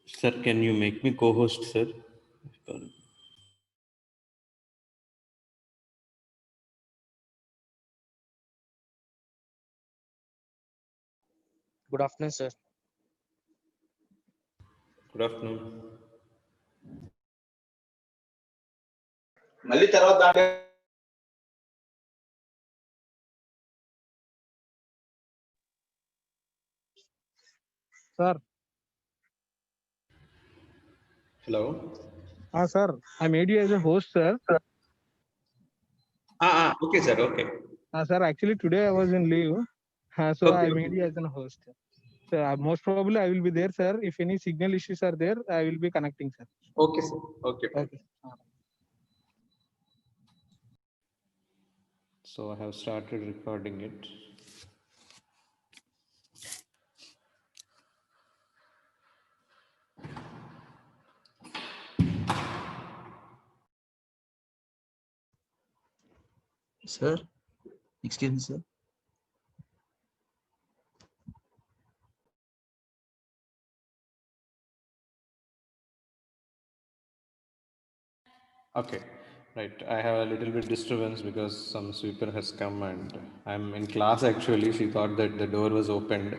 Sir, can you make me co-host, sir? Good afternoon, sir. Good afternoon. మళ్ళీ తర్వాత దాంట్లో Sir. Hello. Sir, I made you as a host, sir. Okay, sir. Okay. Sir, actually today I was in leave, so Okay, I made you as a host. So most probably I will be there, sir. If any signal issues are there, I will be connecting, sir. Okay, sir. Okay. Okay. So I have started recording it. Sir, excuse me, sir. Okay, right. I have a little bit disturbance because some sweeper has come and I'm in class actually. She thought that the door was opened.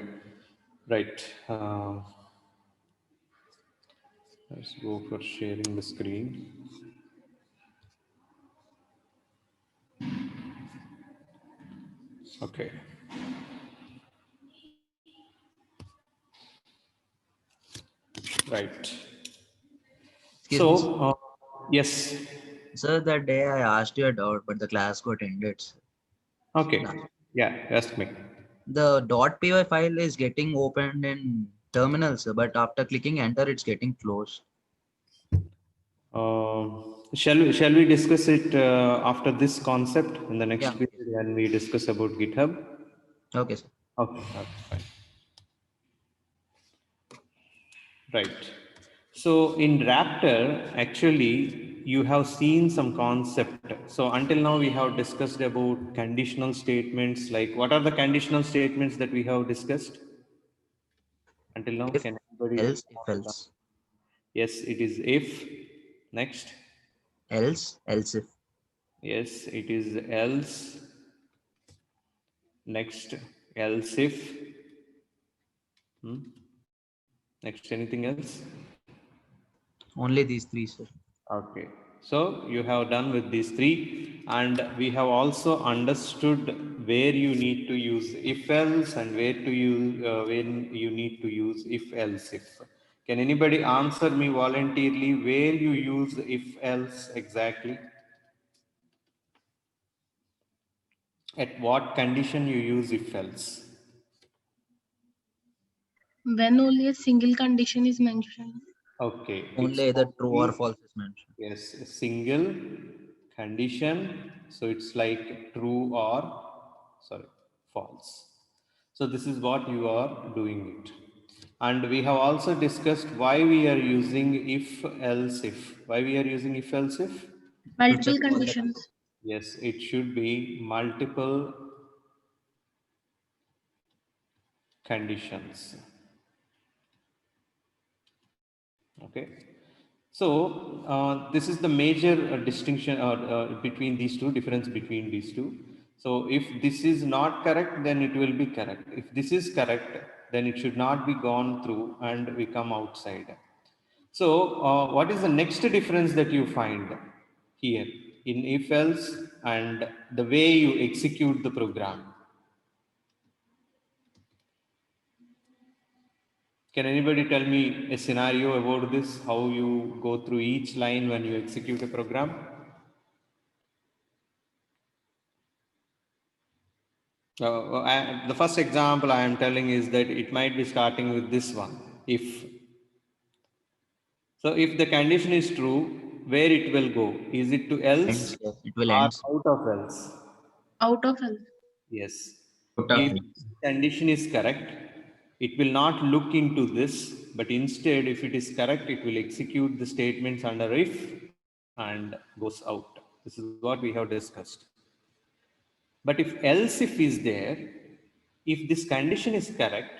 Right. Let's go for sharing the screen. Okay. Right. Excuse me, So, yes. sir, that day I asked you a doubt, but the class got ended. Sir. Okay. Yeah, ask me. The .py file is getting opened in terminal, sir, but after clicking enter, it's getting closed. Shall we discuss it after this concept in the next Yeah. period when we discuss about GitHub? Okay, sir. Okay, fine. Right. So in Raptor, actually, you have seen some concept. So until now, we have discussed about conditional statements. Like, what are the conditional statements that we have discussed until now? If Can anybody? else, if else, Yes, it is if. Next. else if. Yes, it is else. Next, else if. Next, anything else? Only these three, sir. Okay, so you have done with these three, and we have also understood where you need to use if else and where to use when you need to use if else if. Can anybody answer me voluntarily where you use if else exactly? At what condition you use if else? When only a single condition is mentioned. Okay. Only either true or false is mentioned. Yes, a single condition. So it's like true or false. So this is what you are doing it. And we have also discussed why we are using if else if. Why we are using if else if? To check Multiple all the conditions. Yes, it should be multiple conditions. Okay. So this is the major distinction between these two, difference between these two. So if this is not correct, then it will be correct. If this is correct, then it should not be gone through and we come outside. So what is the next difference that you find here in if else and the way you execute the program? Can anybody tell me a scenario about this, how you go through each line when you execute a program? The first example I am telling is that it might be starting with this one, if. So if the condition is true, where it will go? Is it to else ends, yes, it will or end. out of else? Out of else. Yes. Out of If else. condition is correct, it will not look into this, but instead, if it is correct, it will execute the statements under if and goes out. This is what we have discussed. But if else if is there, if this condition is correct,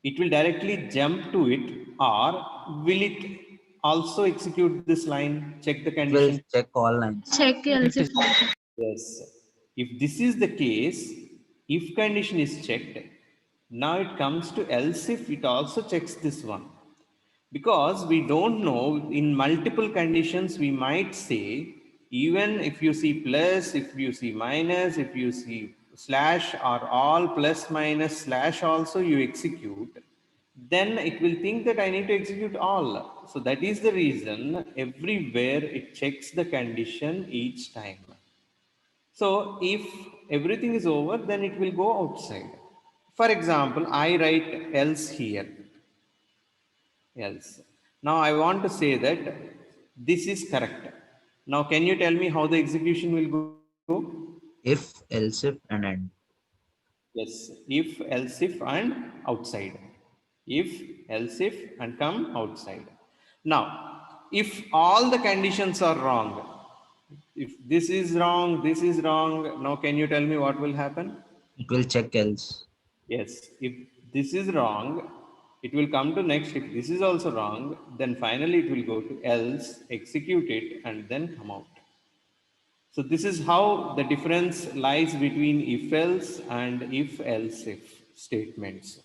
it will directly jump to it, or will it also execute this line, check the It will condition? check all lines. Check else if not. Yes. If this is the case, if condition is checked, now it comes to else if, it also checks this one. Because we don't know, in multiple conditions, we might say, even if you see plus, if you see minus, if you see slash, or all plus minus slash also you execute, then it will think that I need to execute all. So that is the reason everywhere it checks the condition each time. So if everything is over, then it will go outside. For example, I write else here, else. Now I want to say that this is correct. Now can you tell me how the execution will go? If, else if, and end. Yes, if, else if, and outside. If, else if, and come outside. Now, if all the conditions are wrong, if this is wrong, now can you tell me what will happen? It will check else. Yes, if this is wrong, it will come to next. If this is also wrong, then finally it will go to else, execute it, and then come out. So this is how the difference lies between if else and if else if statements.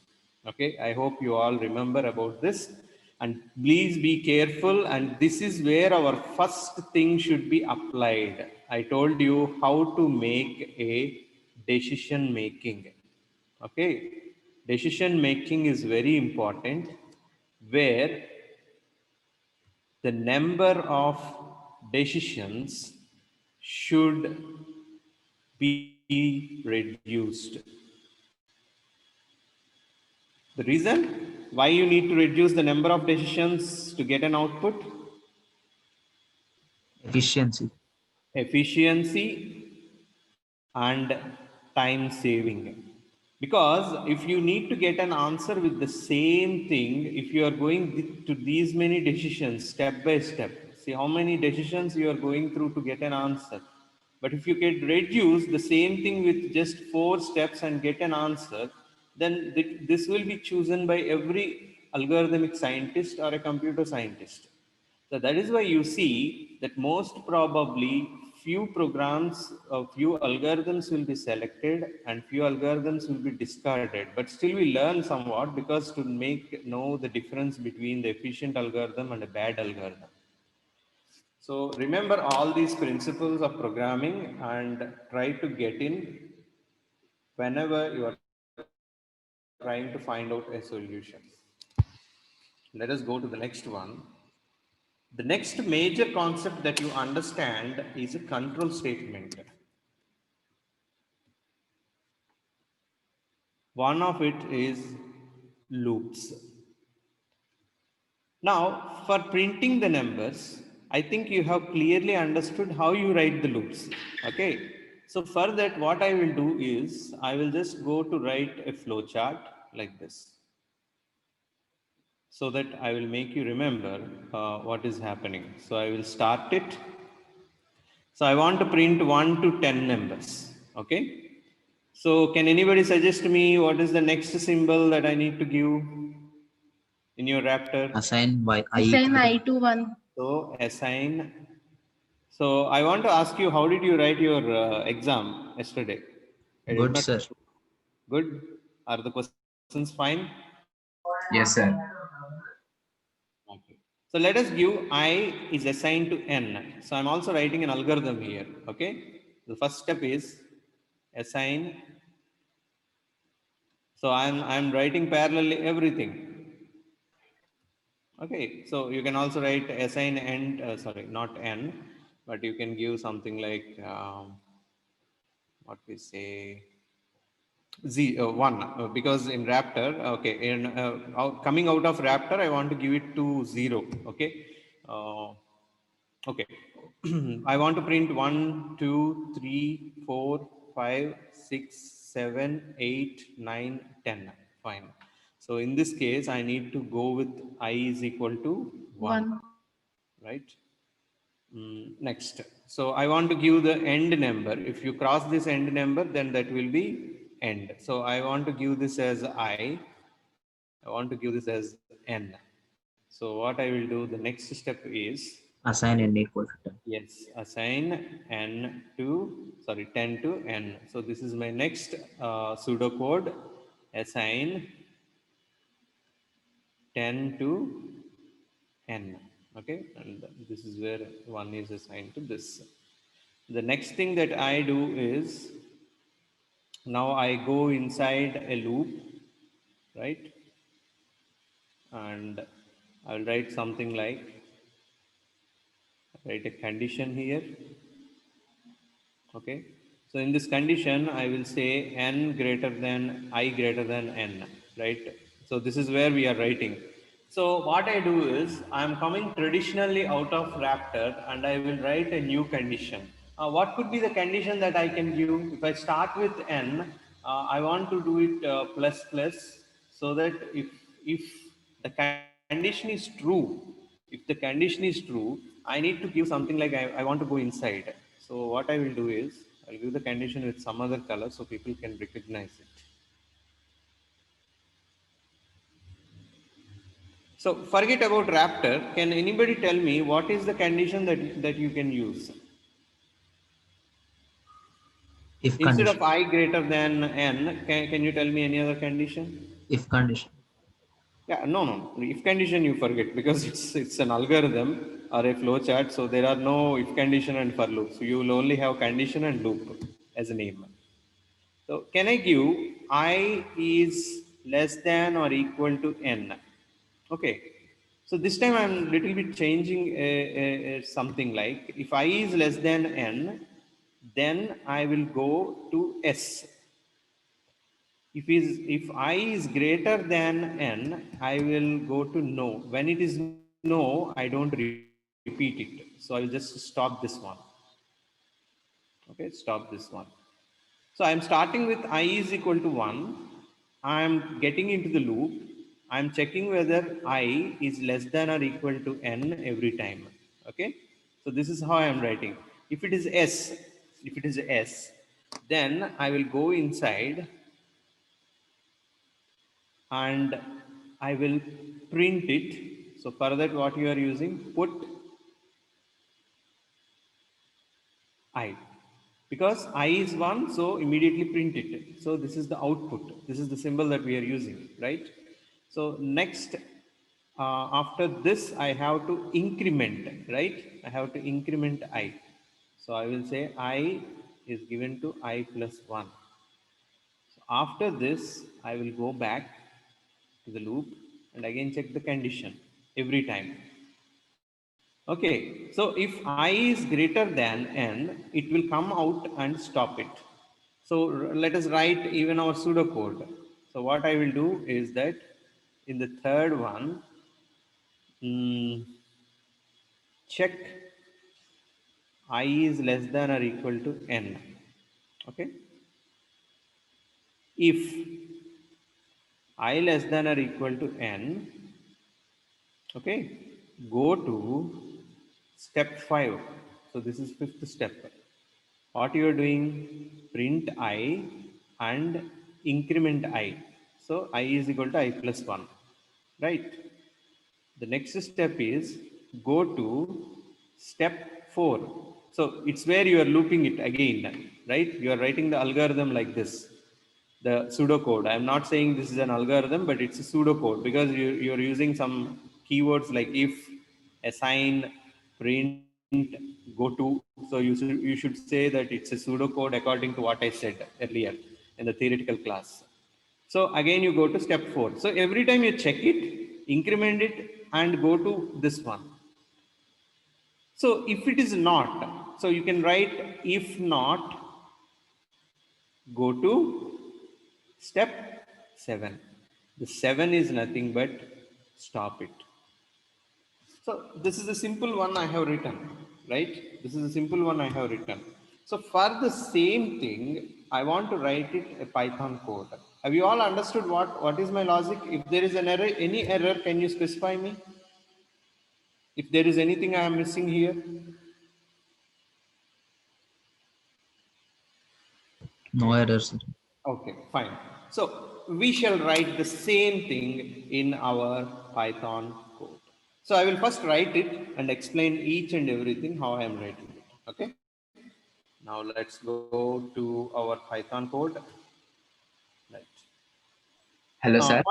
Okay, I hope you all remember about this, and please be careful. And this is where our first thing should be applied. I told you how to make a decision making. Okay, decision making is very important, where the number of decisions should be reduced. The reason why you need to reduce the number of decisions to get an output? Efficiency. Efficiency and time saving. Because if you need to get an answer with the same thing, if you are going to these many decisions step by step, see how many decisions you are going through to get an answer. But if you can reduce the same thing with just 4 steps and get an answer, then this will be chosen by every algorithmic scientist or a computer scientist. So that is why you see that most probably few programs or few algorithms will be selected and few algorithms will be discarded. But still we learn somewhat, because to know the difference between the efficient algorithm and a bad algorithm. So remember all these principles of programming and try to get in whenever you are trying to find out a solution. Let us go to the next one. The next major concept that you understand is a control statement. One of it is loops. Now, for printing the numbers, I think you have clearly understood how you write the loops. Okay. So for that, what I will do is I will just go to write a flow chart like this, so that I will make you remember what is happening. So I will start it. So I want to print 1 to 10 numbers. Okay. So can anybody suggest me what is the next symbol that I need to give in your Raptor? Assign y I Assign equal I to to 1. So assign. So I want to ask you, how did you write your exam yesterday? I did good, not. sir. Good. Are the questions fine? Yes, sir. Okay. So let us give I is assigned to n. So I'm also writing an algorithm here. Okay. The first step is assign. So I'm writing parallelly everything. Okay. So you can also write assign and sorry, not n, but you can give something like what we say one, because in Raptor, okay, in coming out of Raptor, I want to give it to 0. Okay. Okay. I want to print 1, 2, 3, 4, 5, 6, 7, 8, 9, 10. Fine. So in this case, I need to go with I is equal to 1. Right. Next. So I want to give the end number. If you cross this end number, then that will be end. So I want to give this as I. I want to give this as n. So what I will do, the next step is, Assign n equal to 10. yes, assign n to, sorry, 10 to n. So this is my next pseudocode, assign 10 to n. Okay, and this is where 1 is assigned to this. The next thing that I do is, now I go inside a loop, right? And I'll write something like, write a condition here. Okay, so in this condition I will say n greater than I greater than n, right? So this is where we are writing. So what I do is, I am coming traditionally out of Raptor and I will write a new condition. What could be the condition that I can give? If I start with n, I want to do it plus plus, so that if the condition is true, if the condition is true, I need to give something like I want to go inside. So what I will do is, I'll give the condition with some other color so people can recognize it. So forget about Raptor. Can anybody tell me what is the condition that you can use? If Instead of condition. I greater than n, can you tell me any other condition? If condition. Yeah, no, no. If condition you forget, because it's an algorithm or a flow chart. So there are no if condition and for loop. So you will only have condition and loop as a name. So can I give I is less than or equal to n? Okay. So this time I'm little bit changing something like, if I is less than n, then I will go to s. If I is greater than n, I will go to no. When it is no, I don't repeat it. So I'll just stop this one. Okay, stop this one. So I'm starting with I is equal to 1. I'm getting into the loop. I'm checking whether I is less than or equal to n every time. Okay. So this is how I'm writing. If it is s, if it is s, then I will go inside and I will print it. So for that, what you are using, put I, because I is 1, so immediately print it. So this is the output. This is the symbol that we are using, right? So next, after this, I have to increment, right? I have to increment I. So I will say I is given to I plus 1. So after this, I will go back to the loop and again check the condition every time. Okay, so if I is greater than n, it will come out and stop it. So let us write even our pseudocode. So what I will do is that in the third one, check I is less than or equal to n. Okay, if I less than or equal to n, okay, go to step 5. So this is fifth step. What you are doing, print I and increment I. So I is equal to I plus 1, right? The next step is go to step 4. So it's where you are looping it again, right? You are writing the algorithm like this, the pseudocode. I'm not saying this is an algorithm, but it's a pseudocode because you're using some keywords like if, assign, print, go to. So you should say that it's a pseudocode according to what I said earlier in the theoretical class. So again, you go to step 4. So every time you check it, increment it and go to this one. So if it is not, so you can write if not, go to step 7. The 7 is nothing but stop it. So this is a simple one I have written, right? This is a simple one I have written. So for the same thing, I want to write it a Python code. Have you all understood what is my logic? If there is an error, any error, can you specify me? If there is anything I am missing here? No errors. Okay, fine. So we shall write the same thing in our Python code. So I will first write it and explain each and everything how I am writing it. Okay. Now let's go to our Python code. Right. Hello, sir.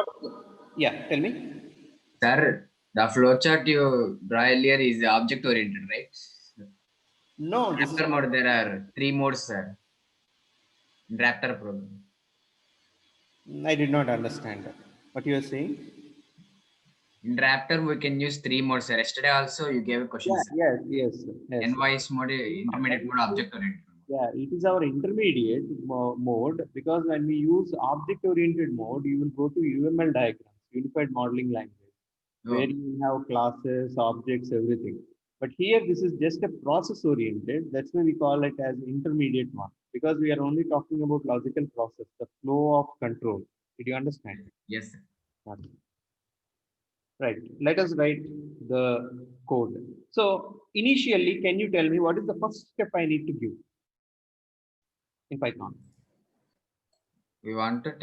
Yeah, tell me. Sir, the flowchart you draw earlier is object oriented, right? No, this is Raptor mode, there are 3 modes, sir. In Raptor program. I did not understand that. What you are saying? In Raptor, we can use 3 modes, sir. Yesterday also you gave a question, sir. Yes. NYS mode, intermediate mode, object oriented mode. Yeah, it is our intermediate mode because when we use object-oriented mode, you will go to UML diagrams, Unified Modeling Language, where Oh, you have classes, objects, everything. But here, this is just a process-oriented. That's why we call it as intermediate one because we are only talking about logical process, the flow of control. Did you understand? yes, sir. Okay. Right. Let us write the code. So initially, can you tell me what is the first step I need to give in Python? We want to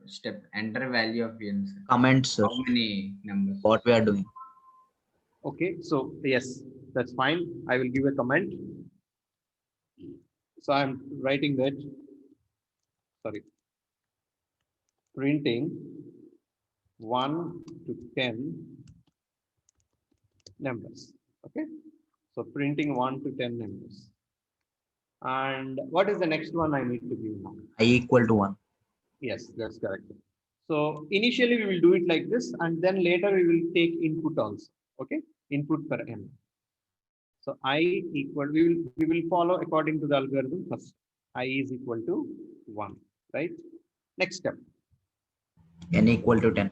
step enter value of n, sir. Comment, sir, How many numbers? what we are doing. Okay, so yes, that's fine. I will give a comment. So I'm writing that, sorry, printing 1 to 10 numbers. Okay, so printing 1 to 10 numbers. And what is the next one I need to give now? I equal to 1. Yes, that's correct. So initially we will do it like this, and then later we will take input also. Okay, input per n. So I equal, we will follow according to the algorithm first. I is equal to 1, right? Next step. N equal to 10.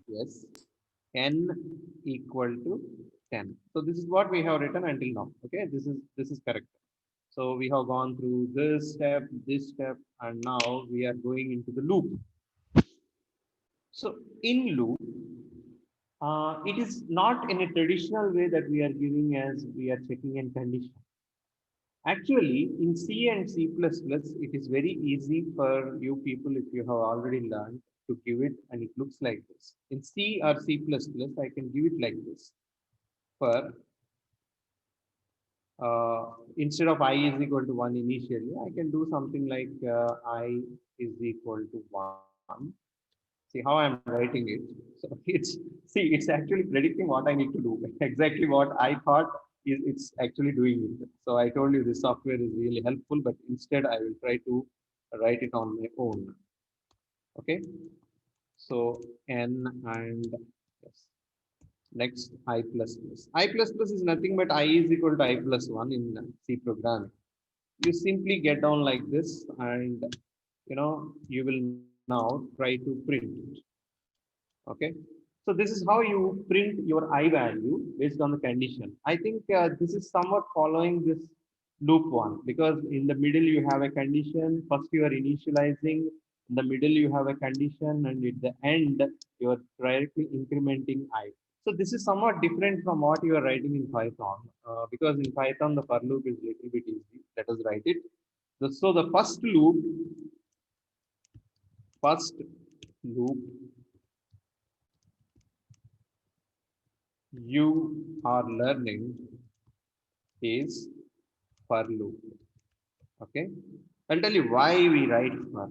Yes. N equal to 10. So this is what we have written until now. Okay, this is correct. So we have gone through this step, and now we are going into the loop. So in loop, it is not in a traditional way that we are giving as we are checking in condition. Actually, in C and C++, it is very easy for you people if you have already learned to give it and it looks like this. In C or C++, I can give it like this. For instead of I is equal to 1 initially, I can do something like I is equal to 1. See how I'm writing it. So it's actually predicting what I need to do. Exactly what I thought is it's actually doing it. So I told you this software is really helpful, but instead I will try to write it on my own. Okay. So n and yes. Next I plus plus. I plus plus is nothing but I is equal to I plus 1 in C programming. You simply get down like this and you will now try to print it. Okay, so this is how you print your I value based on the condition. I think this is somewhat following this loop one because in the middle you have a condition. First you are initializing, in the middle you have a condition, and at the end you are directly incrementing I. So this is somewhat different from what you are writing in Python because in Python the for loop is a little bit easy. Let us write it. So the first loop you are learning is for loop. Okay, I'll tell you why we write for.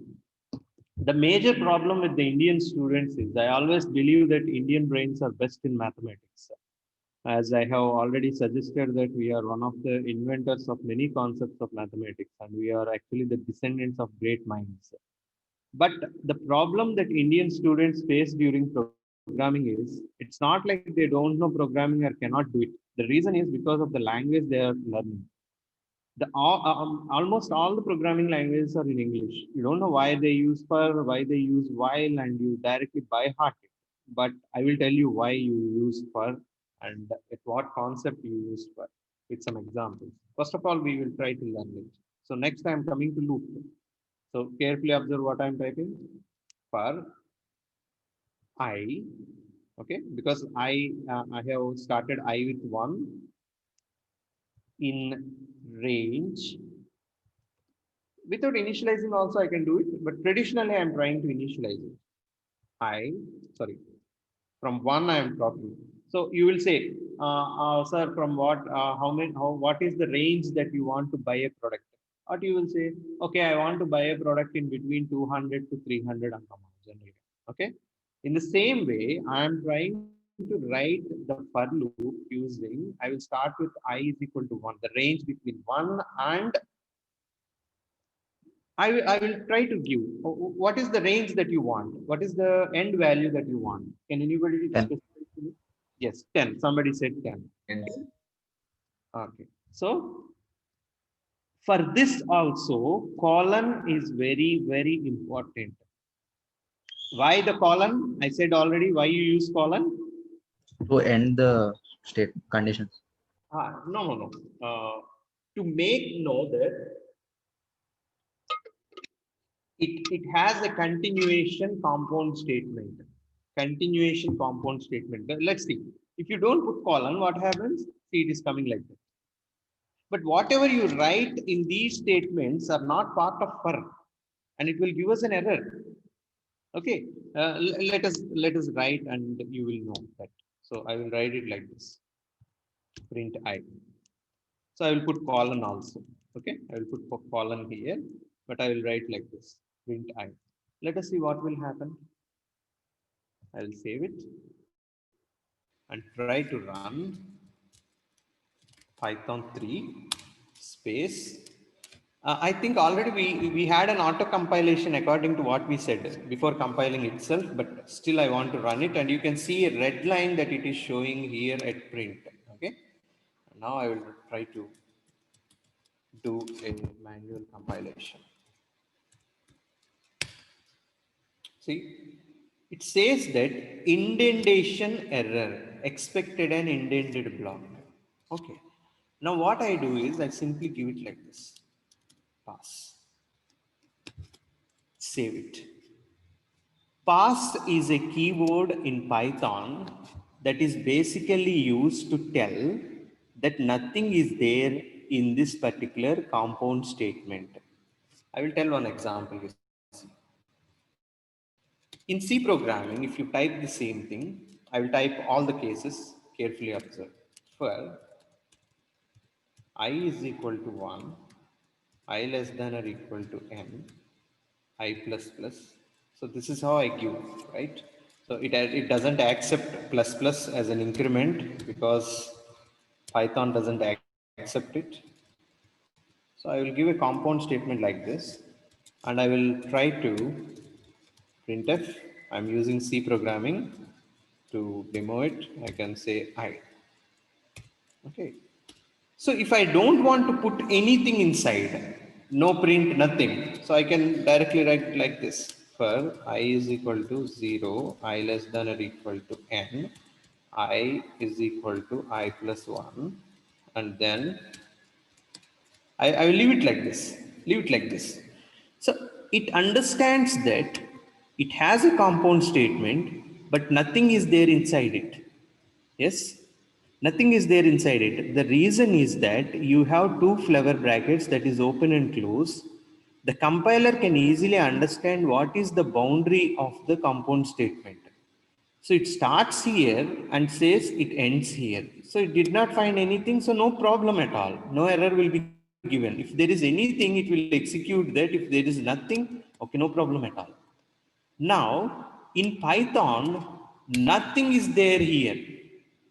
The major problem with the Indian students is I always believe that Indian brains are best in mathematics. As I have already suggested that we are one of the inventors of many concepts of mathematics and we are actually the descendants of great minds. But the problem that Indian students face during programming is it's not like they don't know programming or cannot do it. The reason is because of the language they are learning. Almost all the programming languages are in English. You don't know why they use for, why they use while, and you directly by heart it. But I will tell you why you use for and at what concept you use for with some examples. First of all, we will try to learn it. So next I am coming to loop. So carefully observe what I am typing. For I, okay, because I have started I with 1 in range. Without initializing also I can do it, but traditionally I'm trying to initialize it. from 1 I am talking. So you will say, sir, from what, what is the range that you want to buy a product? Or you will say, okay, I want to buy a product in between 200 to 300 on Amazon. Okay. In the same way, I am trying to write the for loop using, I will start with I is equal to 1, the range between 1 and I will try to give what is the range that you want? What is the end value that you want? Can anybody 10. specify to me? Yes, 10. Somebody said 10. And Okay. So for this also, colon is very, very important. Why the colon? I said already why you use colon. To end the state conditions. No. To make know that it has a continuation compound statement. Continuation compound statement. Let's see. If you don't put colon, what happens? See, it is coming like that. But whatever you write in these statements are not part of for, and it will give us an error. Okay. Let us write, and you will know that. So I will write it like this. Print I. So I will put colon also. Okay. I will put colon here, but I will write like this. Print I. Let us see what will happen. I'll save it and try to run Python 3 space. I think already we had an auto compilation according to what we said before compiling itself, but still I want to run it, and you can see a red line that it is showing here at print. Okay. Now I will try to do a manual compilation. See, it says that indentation error, expected an indented block. Okay. Now what I do is I simply give it like this. Pass. Save it. Pass is a keyword in Python that is basically used to tell that nothing is there in this particular compound statement. I will tell one example. In C programming, if you type the same thing, I will type all the cases, carefully observe. For I is equal to 1, I less than or equal to n, I plus plus. So this is how I give, right? So it doesn't accept plus plus as an increment because Python doesn't accept it. So I will give a compound statement like this, and I will try to printf. I'm using C programming to demo it. I can say I. Okay. So if I don't want to put anything inside, no print, nothing. So I can directly write like this. For I is equal to 0, I less than or equal to n, I is equal to I plus 1, and then I will leave it like this. Leave it like this. So it understands that it has a compound statement, but nothing is there inside it. Yes? Nothing is there inside it. The reason is that you have two flavor brackets, that is open and close. The compiler can easily understand what is the boundary of the compound statement. So it starts here and says it ends here. So it did not find anything, so no problem at all. No error will be given. If there is anything, it will execute that. If there is nothing, okay, no problem at all. Now, in Python, nothing is there here.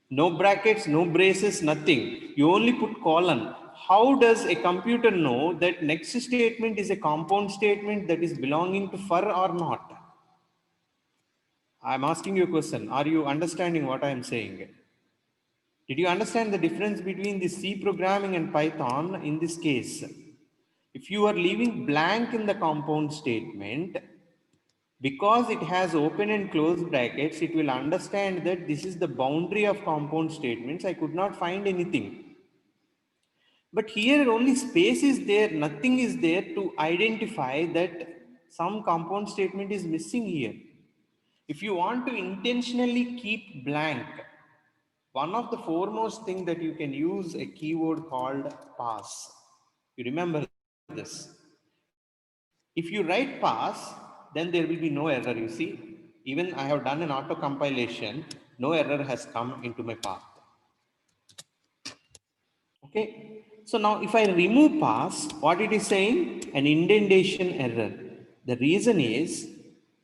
No brackets, no braces, nothing. You only put colon. How does a computer know that next statement is a compound statement that is belonging to for or not? I'm asking you a question. Are you understanding what I am saying? Did you understand the difference between the C programming and Python in this case? If you are leaving blank in the compound statement, because it has open and closed brackets, it will understand that this is the boundary of compound statements. I could not find anything. But here only space is there, nothing is there to identify that some compound statement is missing here. If you want to intentionally keep blank, one of the foremost thing that you can use a keyword called pass. You remember this. If you write pass, then there will be no error, you see. Even I have done an auto compilation, no error has come into my path. Okay, so now if I remove pass, what it is saying? An indentation error. The reason is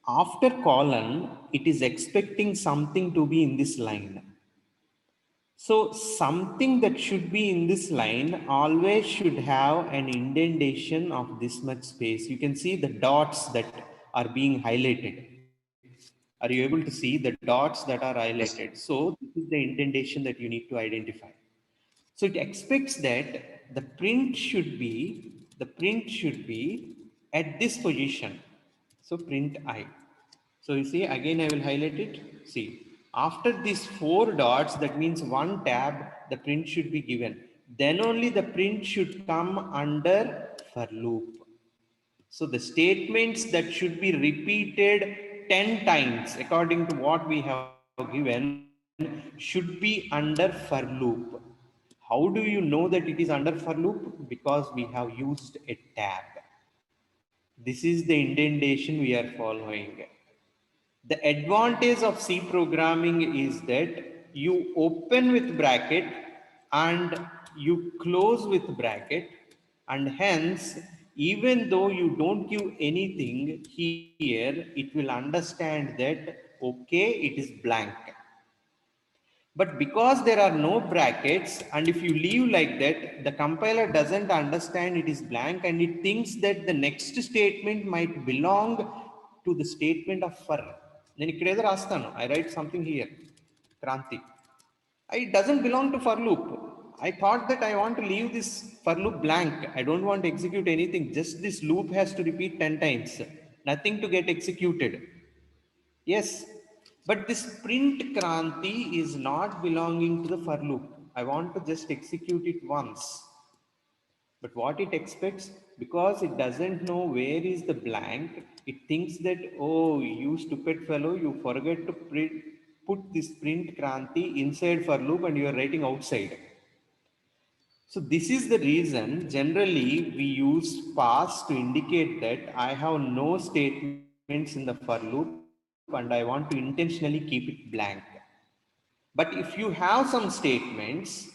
after colon, it is expecting something to be in this line. So something that should be in this line always should have an indentation of this much space. You can see the dots that are being highlighted. Are you able to see the dots that are Yes. highlighted? So this is the indentation that you need to identify. So it expects that the print should be at this position. So print I. So you see, again, I will highlight it. See, after these 4 dots, that means 1 tab, the print should be given. Then only the print should come under for loop. So the statements that should be repeated 10 times according to what we have given should be under for loop. How do you know that it is under for loop? Because we have used a tab. This is the indentation we are following. The advantage of C programming is that you open with bracket and you close with bracket, and hence even though you don't give anything here, it will understand that okay, it is blank. But because there are no brackets, and if you leave like that, the compiler doesn't understand it is blank, and it thinks that the next statement might belong to the statement of for. Then I write something here, Kranti. It doesn't belong to for loop. I thought that I want to leave this for loop blank. I don't want to execute anything. Just this loop has to repeat 10 times. Nothing to get executed. Yes, but this print Kranti is not belonging to the for loop. I want to just execute it once. But what it expects, because it doesn't know where is the blank, it thinks that, oh, you stupid fellow, you forget to put this print Kranti inside for loop and you are writing outside. So this is the reason generally we use pass to indicate that I have no statements in the for loop and I want to intentionally keep it blank. But if you have some statements,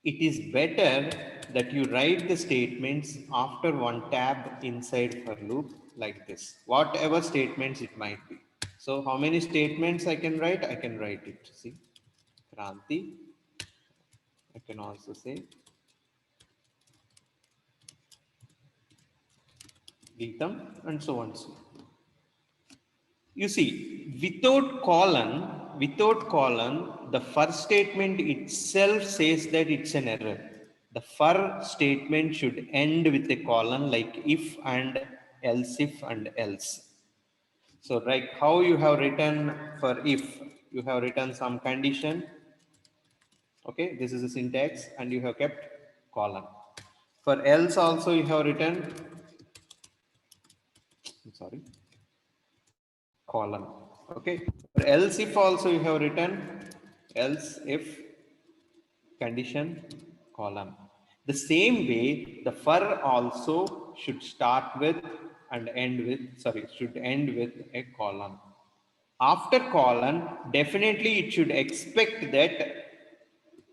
it is better that you write the statements after one tab inside for loop like this, whatever statements it might be. So how many statements I can write? I can write it. See, Kranti. I can also say Geetam and so on. So you see, without colon, the first statement itself says that it's an error. The for statement should end with a colon like if and else if and else. So like how you have written for if, you have written some condition. Okay, this is the syntax and you have kept colon. For else also you have written, I'm sorry, colon. Okay, for else if also you have written else if condition column. The same way the for also should start with and end with, sorry, should end with a colon. After colon, definitely it should expect that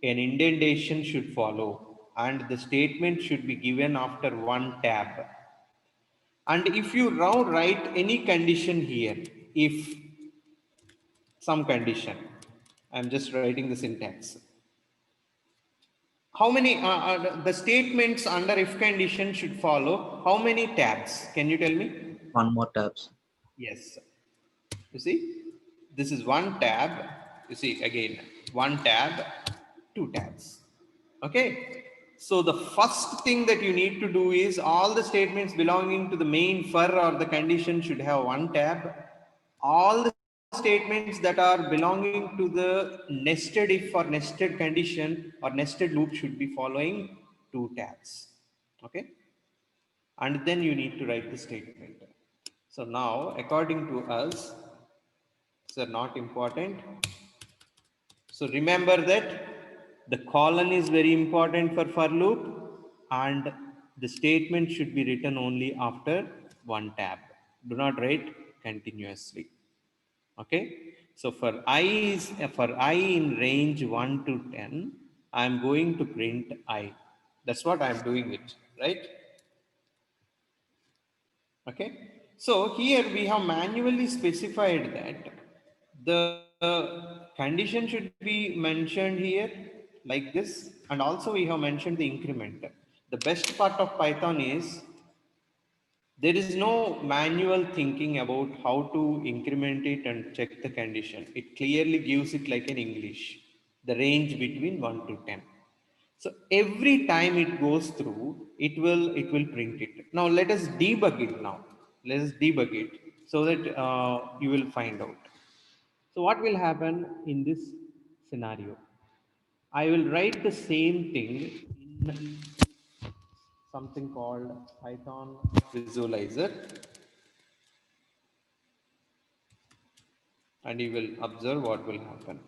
an indentation should follow and the statement should be given after one tab. And if you now write any condition here, if some condition, I'm just writing the syntax. How many, the statements under if condition should follow, how many tabs? Can you tell me? One more tabs. Yes. You see, this is one tab. You see, again, one tab, two tabs. Okay. So the first thing that you need to do is all the statements belonging to the main for or the condition should have one tab. All the statements that are belonging to the nested if or nested condition or nested loop should be following two tabs. Okay. And then you need to write the statement. So now, according to us, these are not important. So remember that the colon is very important for loop and the statement should be written only after one tab. Do not write continuously. Okay. So for I in range 1 to 10, I'm going to print I. That's what I'm doing it, right? Okay. So here we have manually specified that the condition should be mentioned here like this. And also we have mentioned the increment. The best part of Python is there is no manual thinking about how to increment it and check the condition. It clearly gives it like an English, the range between 1 to 10. So every time it goes through, it will print it. Now let us debug it now. Let us debug it so that you will find out. So what will happen in this scenario? I will write the same thing in something called Python visualizer, and you will observe what will happen.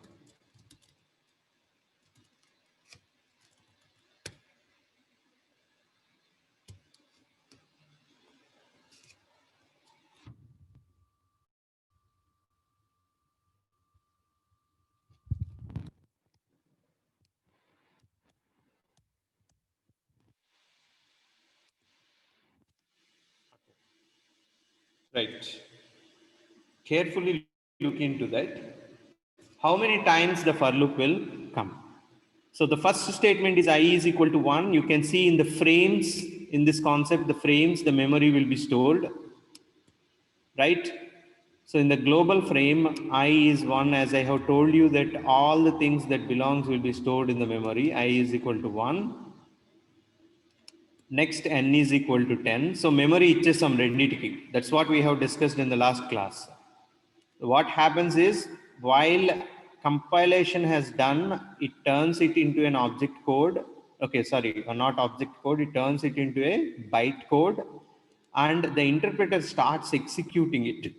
Right. Carefully look into that. How many times the for loop will come? So the first statement is I is equal to 1. You can see in the frames, in this concept, the frames, the memory will be stored, right? So in the global frame, I is 1, as I have told you that all the things that belongs will be stored in the memory. I is equal to 1. Next, n is equal to 10. So memory is some identity. That's what we have discussed in the last class. What happens is while compilation has done, it turns it into an object code. Okay, sorry, not object code. It turns it into a byte code, and the interpreter starts executing it.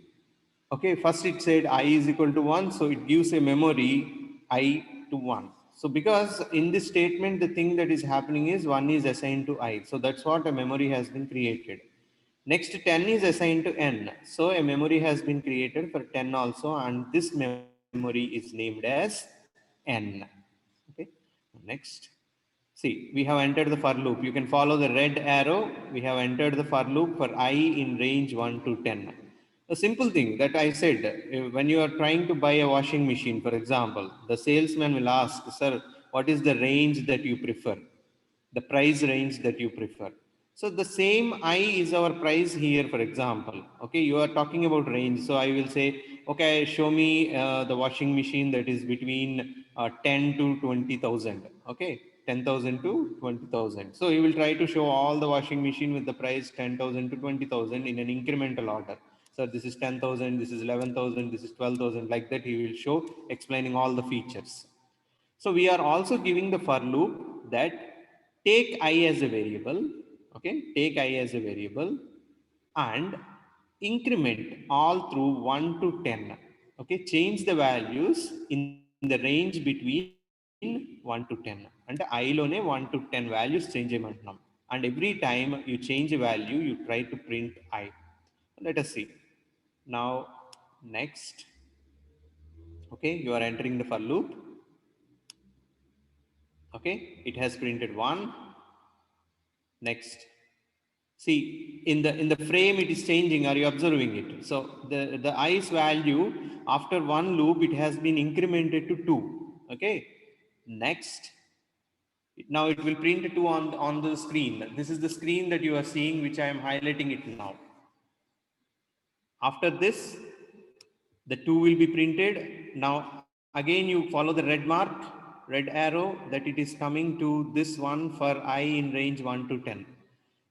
Okay, first it said I is equal to 1, so it gives a memory I to 1. So because in this statement, the thing that is happening is 1 is assigned to I. So that's what a memory has been created. Next 10 is assigned to n. So a memory has been created for 10 also, and this memory is named as n. Okay, next. See, we have entered the for loop. You can follow the red arrow. We have entered the for loop for I in range 1 to 10. A simple thing that I said, when you are trying to buy a washing machine, for example, the salesman will ask, sir, what is the range that you prefer? The price range that you prefer. So the same I is our price here, for example. Okay, you are talking about range. So I will say, okay, show me the washing machine that is between 10 to 20,000. Okay, 10,000 to 20,000. So you will try to show all the washing machine with the price 10,000 to 20,000 in an incremental order. So this is 10,000, this is 11,000, this is 12,000. Like that, he will show explaining all the features. So we are also giving the for loop that take I as a variable, okay, take I as a variable and increment all through 1 to 10, okay, change the values in the range between 1 to 10. And I lone 1 to 10 values change cheyamantunam. And every time you change a value, you try to print I. Let us see. Now, next, okay, you are entering the for loop. Okay, it has printed 1. Next, see in the frame it is changing. Are you observing it? So the i's value after one loop it has been incremented to 2. Okay, next, now it will print 2 on the screen. This is the screen that you are seeing, which I am highlighting it now. After this, the 2 will be printed. Now again you follow the red mark, red arrow, that it is coming to this one for I in range 1 to 10.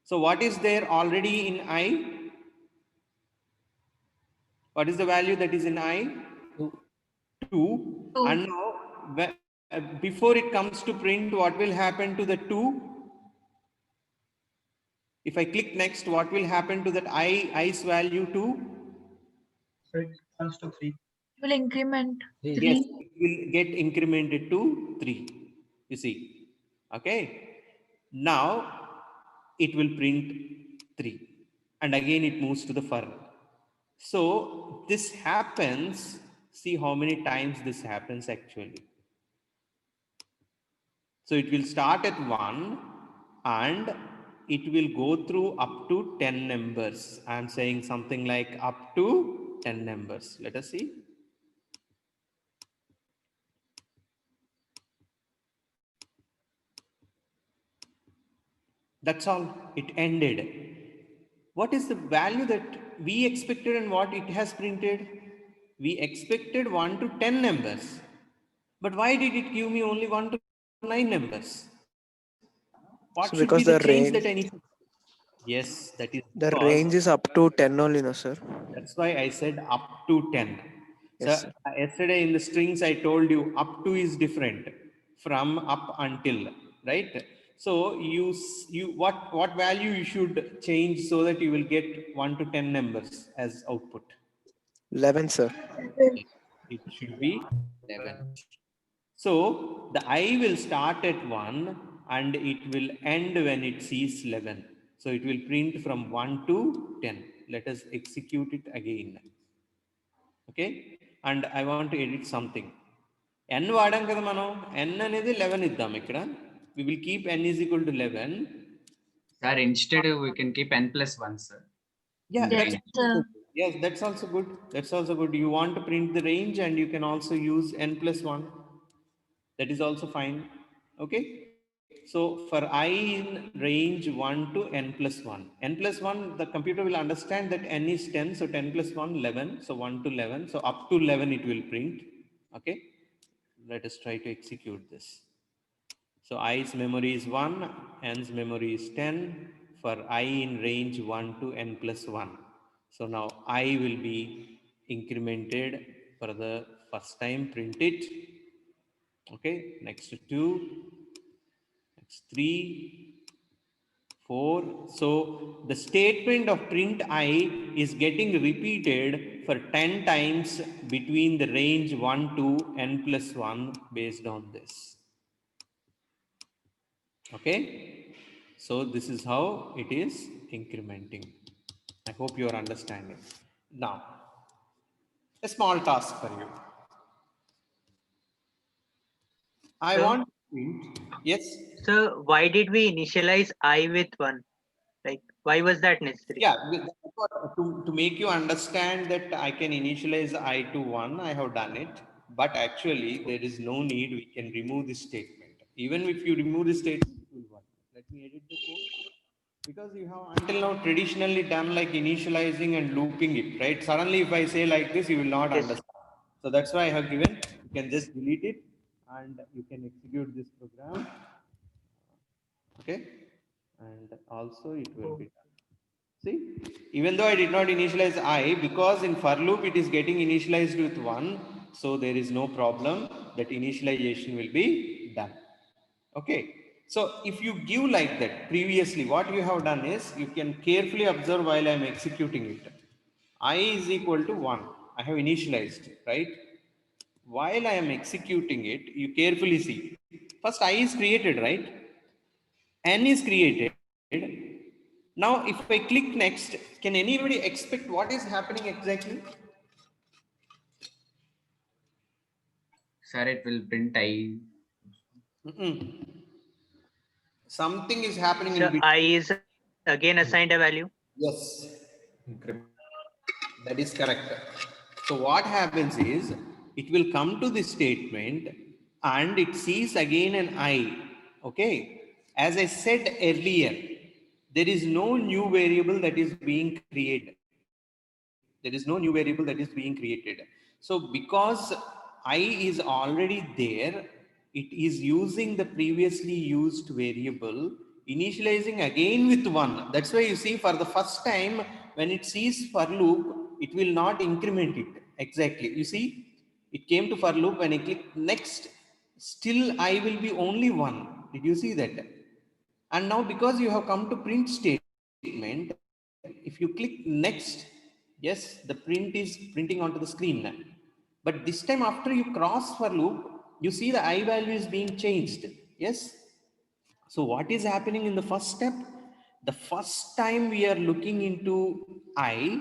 So what is there already in I? What is the value that is in I? 2. And now before it comes to print, what will happen to the 2? If I click next, what will happen to that I's value 2? So it comes to 3. It will increment Yes, 3. it will get incremented to 3. You see. Okay. Now it will print 3. And again it moves to the for. So this happens see how many times this happens actually. So it will start at 1 and it will go through up to 10 numbers. I'm saying something like up to 10 numbers. Let us see. That's all. It ended. What is the value that we expected and what it has printed? We expected 1 to 10 numbers. But why did it give me only 1 to 9 numbers? What So should be because the the change that range, I need to? Yes, that is the because range is up to 10 only, no, sir? that's why I said up to 10. So Yes, sir. yesterday in the strings, I told you up to is different from up until, right? So what value you should change so that you will get 1 to 10 numbers as output? 11, sir. It should be 11. So the I will start at 1 and it will end when it sees 11. So it will print from 1 to 10. Let us execute it again. Okay, and I want to edit something. N వాడాం కదా మనం n అనేది 11 ఇద్దాం ఇక్కడ. We will keep n is equal to 11. Sir, instead we can keep n plus 1, sir. Yeah, The Yes, range. sir. yes, that's also good. That's also good. You want to print the range and you can also use n plus 1. That is also fine. Okay. So for I in range 1 to n plus 1. N plus 1, the computer will understand that n is 10. So 10 plus 1, 11. So 1 to 11. So up to 11 it will print. Okay. Let us try to execute this. So i's memory is 1, n's memory is 10 for I in range 1 to n plus 1. So now I will be incremented for the first time, print it. Okay, next 2, next 3, 4. So the statement of print I is getting repeated for 10 times between the range 1 to n plus 1 based on this. Okay, so this is how it is incrementing. I hope you are understanding. Now, a small task for you. I Sir? want to print, yes. So why did we initialize I with 1? Like, why was that necessary? Yeah, to make you understand that I can initialize I to 1, I have done it. But actually, there is no need. We can remove this statement. Even if you remove this statement, it will work. Let me edit the code. Because you have until now traditionally done like initializing and looping it, right? Suddenly, if I say like this, you will not Yes. understand. So that's why I have given. You can just delete it and you can execute this program. Okay, and also it will be done. See, even though I did not initialize I, because in for loop it is getting initialized with 1, so there is no problem that initialization will be done. Okay, so if you give like that, previously what you have done is, you can carefully observe while I am executing it. I is equal to 1. I have initialized, right? While I am executing it, you carefully see. First I is created, right? N is created. Now, if I click next, can anybody expect what is happening exactly? Sir, it will print I. Something is happening in So between. I is again assigned a value. Yes, that is correct. So what happens is, it will come to this statement and it sees again an I. Okay. As I said earlier, there is no new variable that is being created. There is no new variable that is being created. So because I is already there, it is using the previously used variable, initializing again with 1. That's why you see for the first time, when it sees for loop, it will not increment it exactly. You see, it came to for loop. When I click next, still I will be only 1. Did you see that? And now because you have come to print statement, if you click next, yes, the print is printing onto the screen. But this time after you cross for loop, you see the I value is being changed. Yes. So what is happening in the first step? The first time we are looking into I,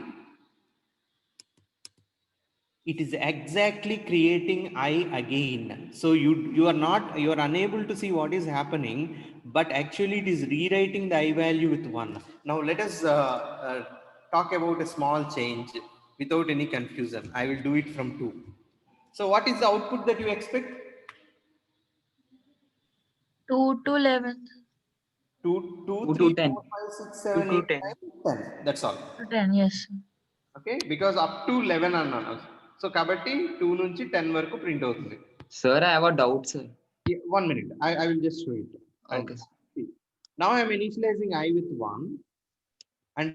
it is exactly creating I again. So you are unable to see what is happening, but actually it is rewriting the I value with 1. Now let us talk about a small change without any confusion. I will do it from 2. So what is the output that you expect? 2 to 11. 2, 2, 2 3, to 10. 4, 5, 6, 2 7, to 8, 10. 9, 10. That's all. To 10, yes. Sir. Okay, because up to 11 అన్నాను. So కాబట్టి 2 నుంచి 10 వరకు print అవుతుంది. Sir, I have a doubt, sir. Yeah, 1 minute. I will just show it. And Okay, sir. see. Now I am initializing I with 1 and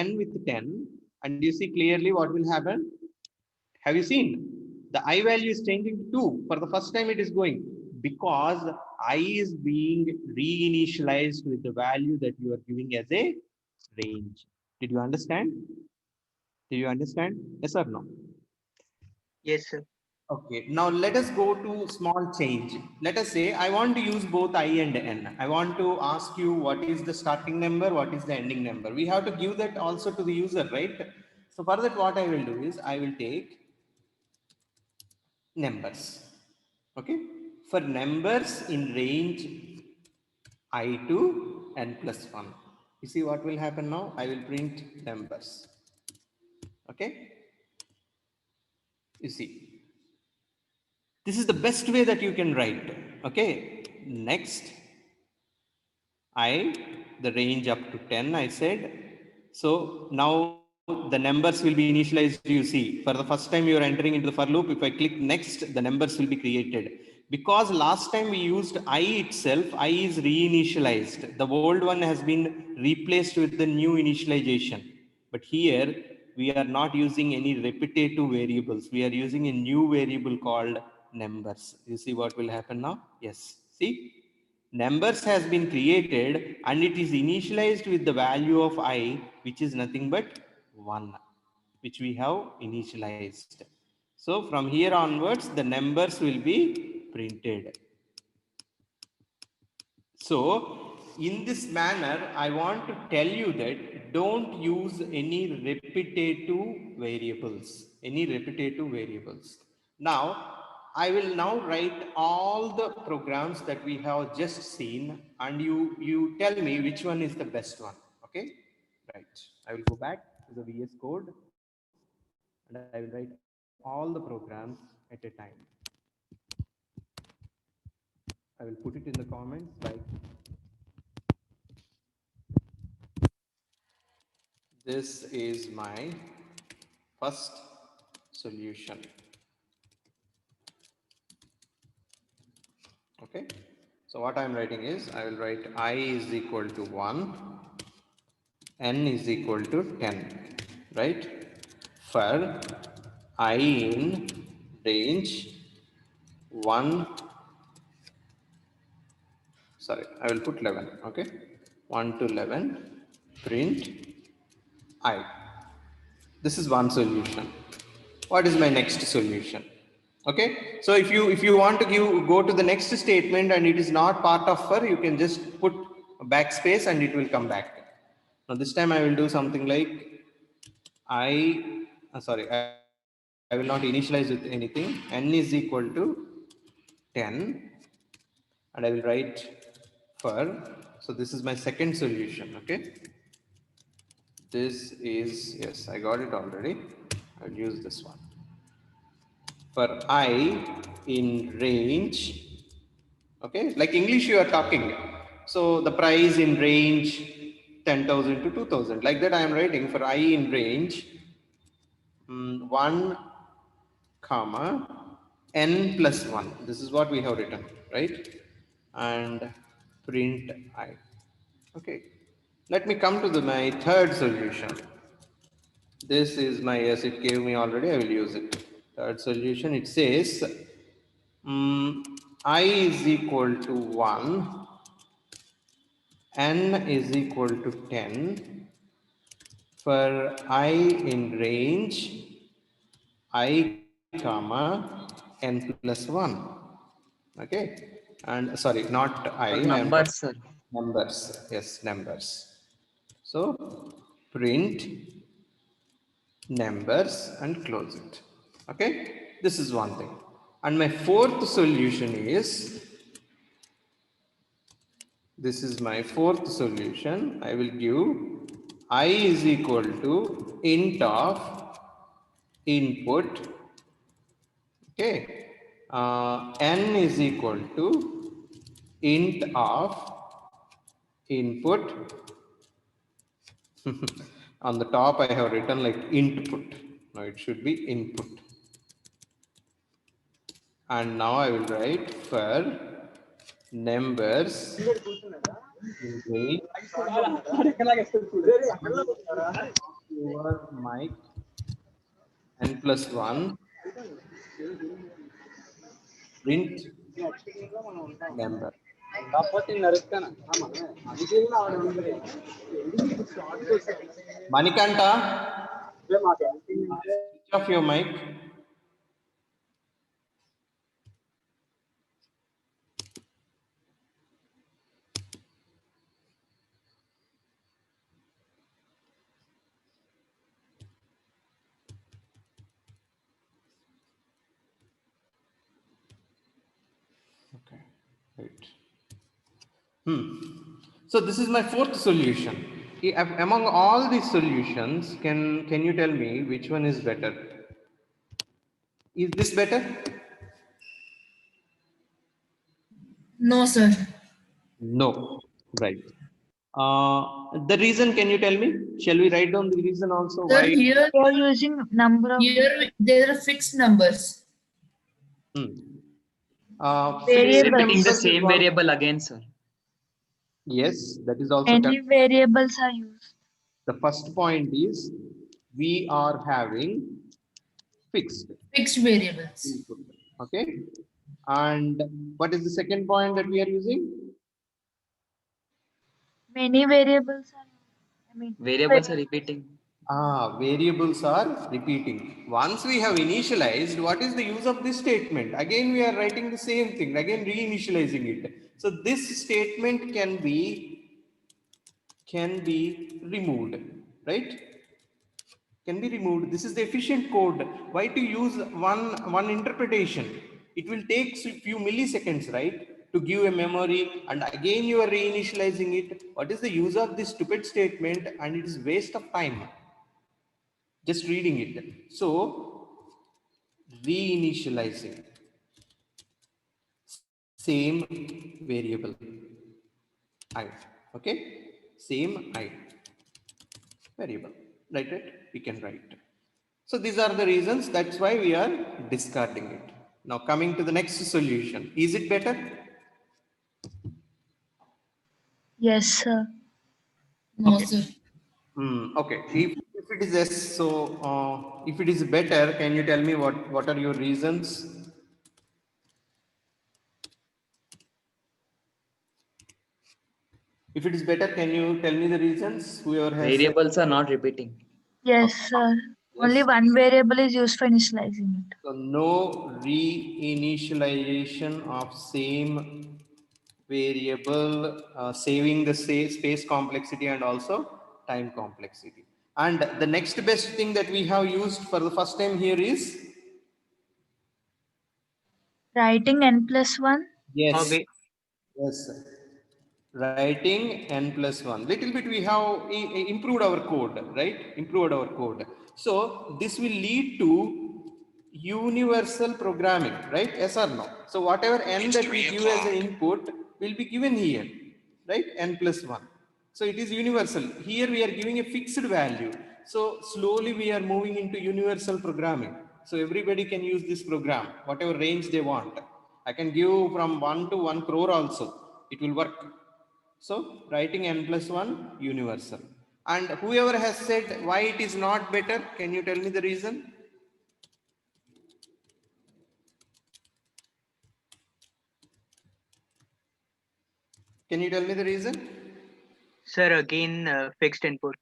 n with 10, and you see clearly what will happen. Have you seen? The I value is changing to 2. For the first time it is going, because I is being reinitialized with the value that you are giving as a range. Did you understand? Do you understand? Yes or no? Yes, sir. Okay, now let us go to small change. Let us say I want to use both I and n. I want to ask you what is the starting number, what is the ending number. We have to give that also to the user, right? So for that, what I will do is I will take numbers. Okay, for numbers in range I to n plus 1. You see what will happen now? I will print numbers. Okay, you see. This is the best way that you can write. Okay, next the range up to 10 I said. So now the numbers will be initialized. You see, for the first time you are entering into the for loop. If I click next, the numbers will be created. Because last time we used I itself, I is reinitialized. The old one has been replaced with the new initialization. But here we are not using any repetitive variables. We are using a new variable called numbers. You see what will happen now? Yes. See, numbers has been created and it is initialized with the value of I, which is nothing but 1, which we have initialized. So from here onwards, the numbers will be printed. So in this manner, I want to tell you that don't use any repetitive variables. Now I will now write all the programs that we have just seen, and you tell me which one is the best one. Okay, right. I will go back to the VS Code and I will write all the programs at a time. I will put it in the comments like this is my first solution. Okay, so what I'm writing is I will write I is equal to 1, n is equal to 10, right? For I in range 1, sorry, I will put 11. Okay, 1 to 11, print I. This is one solution. What is my next solution? Okay, so if you want to go to the next statement and it is not part of for, you can just put a backspace and it will come back. Now this time I will do something like I will not initialize with anything. N is equal to 10 and I will write for, so this is my second solution. Okay, this is, yes, I got it already. I'll use this one. For I in range, okay, like English you are talking. So the price in range 10,000 to 2,000, like that I am writing for I in range 1 comma n plus 1. This is what we have written, right? And print I. Okay, let me come to my third solution. This is my, yes, it gave me already, I will use it. Third solution, it says I is equal to 1, n is equal to 10 for I in range I comma n plus 1. Okay, and sorry, not I, For I am numbers, sir. numbers. Yes, numbers. So print numbers and close it. Okay, this is one thing. And my fourth solution is, this is my fourth solution. I will give I is equal to int of input. Okay, n is equal to int of input. On the top, I have written like input. Now it should be input. And now I will write for numbers in your mic n plus 1 print number. Manikanta, switch off your mic. Okay, right. So this is my fourth solution. Among all these solutions, can you tell me which one is better? Is this better? No, sir. No. Right. The reason, can you tell me? Shall we write down the reason also? Sir, Why? here, We are using number of here there are fixed numbers. Variable. Repeating the numbers is same one- variable again, sir. Yes, that is also Many correct. variables are used. The first point is we are having fixed Fixed variables. input. Okay. And what is the second point that we are using? Many variables are used. I mean, Variables are repeating. Variables are repeating. Once we have initialized, what is the use of this statement? Again, we are writing the same thing, again reinitializing it. So this statement can be removed, right? Can be removed. This is the efficient code. Why to use one interpretation? It will take a few milliseconds, right? To give a memory, and again you are reinitializing it. What is the use of this stupid statement? And it is waste of time. Just reading it. So reinitializing same variable I. Okay, same I variable. Right? We can write. So these are the reasons. That's why we are discarding it. Now coming to the next solution. Is it better? yes, sir. No, sir. Okay. If it is yes, so if it is better, can you tell me what are your reasons? If it is better, can you tell me the reasons? Whoever has said- Variables are not repeating. Yes, sir. Only one variable is used for initializing it. So no reinitialization of same variable, saving the space complexity and also time complexity. And the next best thing that we have used for the first time here is? Writing n+1. Yes. Okay. Yes, sir. Writing n plus 1. Little bit we have improved our code, right? Improved our code. So this will lead to universal programming, right? Yes or no? So whatever n that we give as an input will be given here, right? N plus 1. So it is universal. Here we are giving a fixed value. So slowly we are moving into universal programming. So everybody can use this program, whatever range they want. I can give from 1 to 1 crore also. It will work. So writing n plus 1 universal. And whoever has said why it is not better, can you tell me the reason? Can you tell me the reason? Sir, again, fixed input.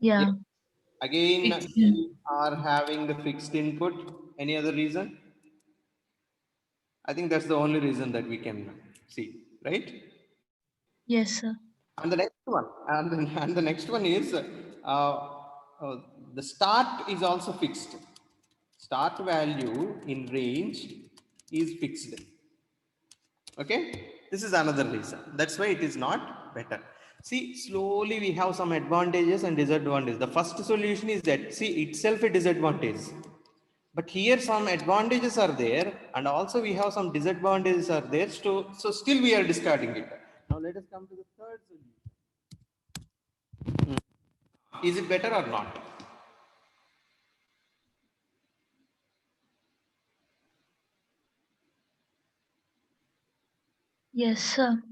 Yeah. Again, Fixed. we are having the fixed input. Any other reason? I think that's the only reason that we can see, right? Yes, sir. And the next one, and the next one is the start is also fixed. start value in range is fixed. Okay, this is another reason. That's why it is not better. See, slowly we have some advantages and disadvantages. The first solution is that C itself a disadvantage, but here some advantages are there, and also we have some disadvantages are there. So still we are discarding it. Now let us come to the third solution. Is it better or not? Yes, sir.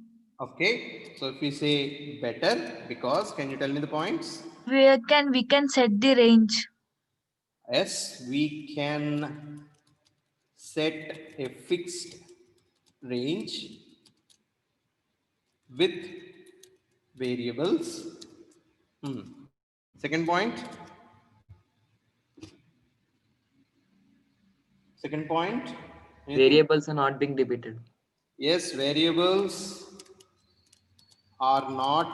Okay, so if we say better, because can you tell me the points? We can set the range. Yes, we can set a fixed range with variables. Second point. Second point. Anything? Variables are not being repeated. Yes, variables are not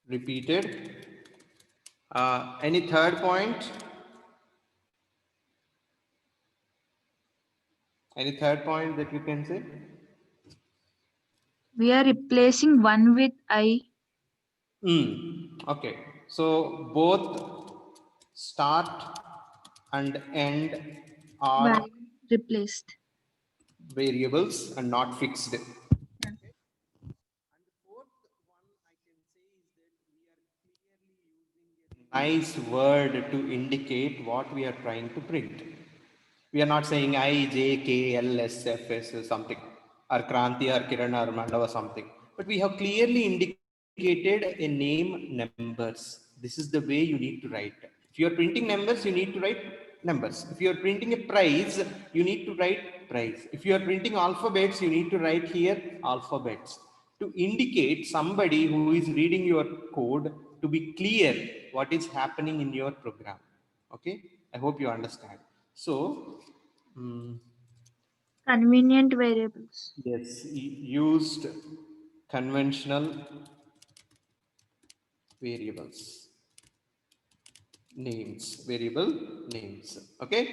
repeated. Any third point? Any third point that you can say? We are replacing 1 with I. Okay, so both start and end are By replaced. variables and not fixed. Nice word to indicate what we are trying to print. We are not saying I, J, K, L, S, F, S, something, or Kranti, or Kiran, or Mandava, something. But we have clearly indicated a name numbers. This is the way you need to write. If you are printing numbers, you need to write numbers. If you are printing a price, you need to write price. If you are printing alphabets, you need to write here alphabets to indicate somebody who is reading your code to be clear what is happening in your program. Okay, I hope you understand. So, Convenient variables. yes, used conventional variables, names, variable names. Okay,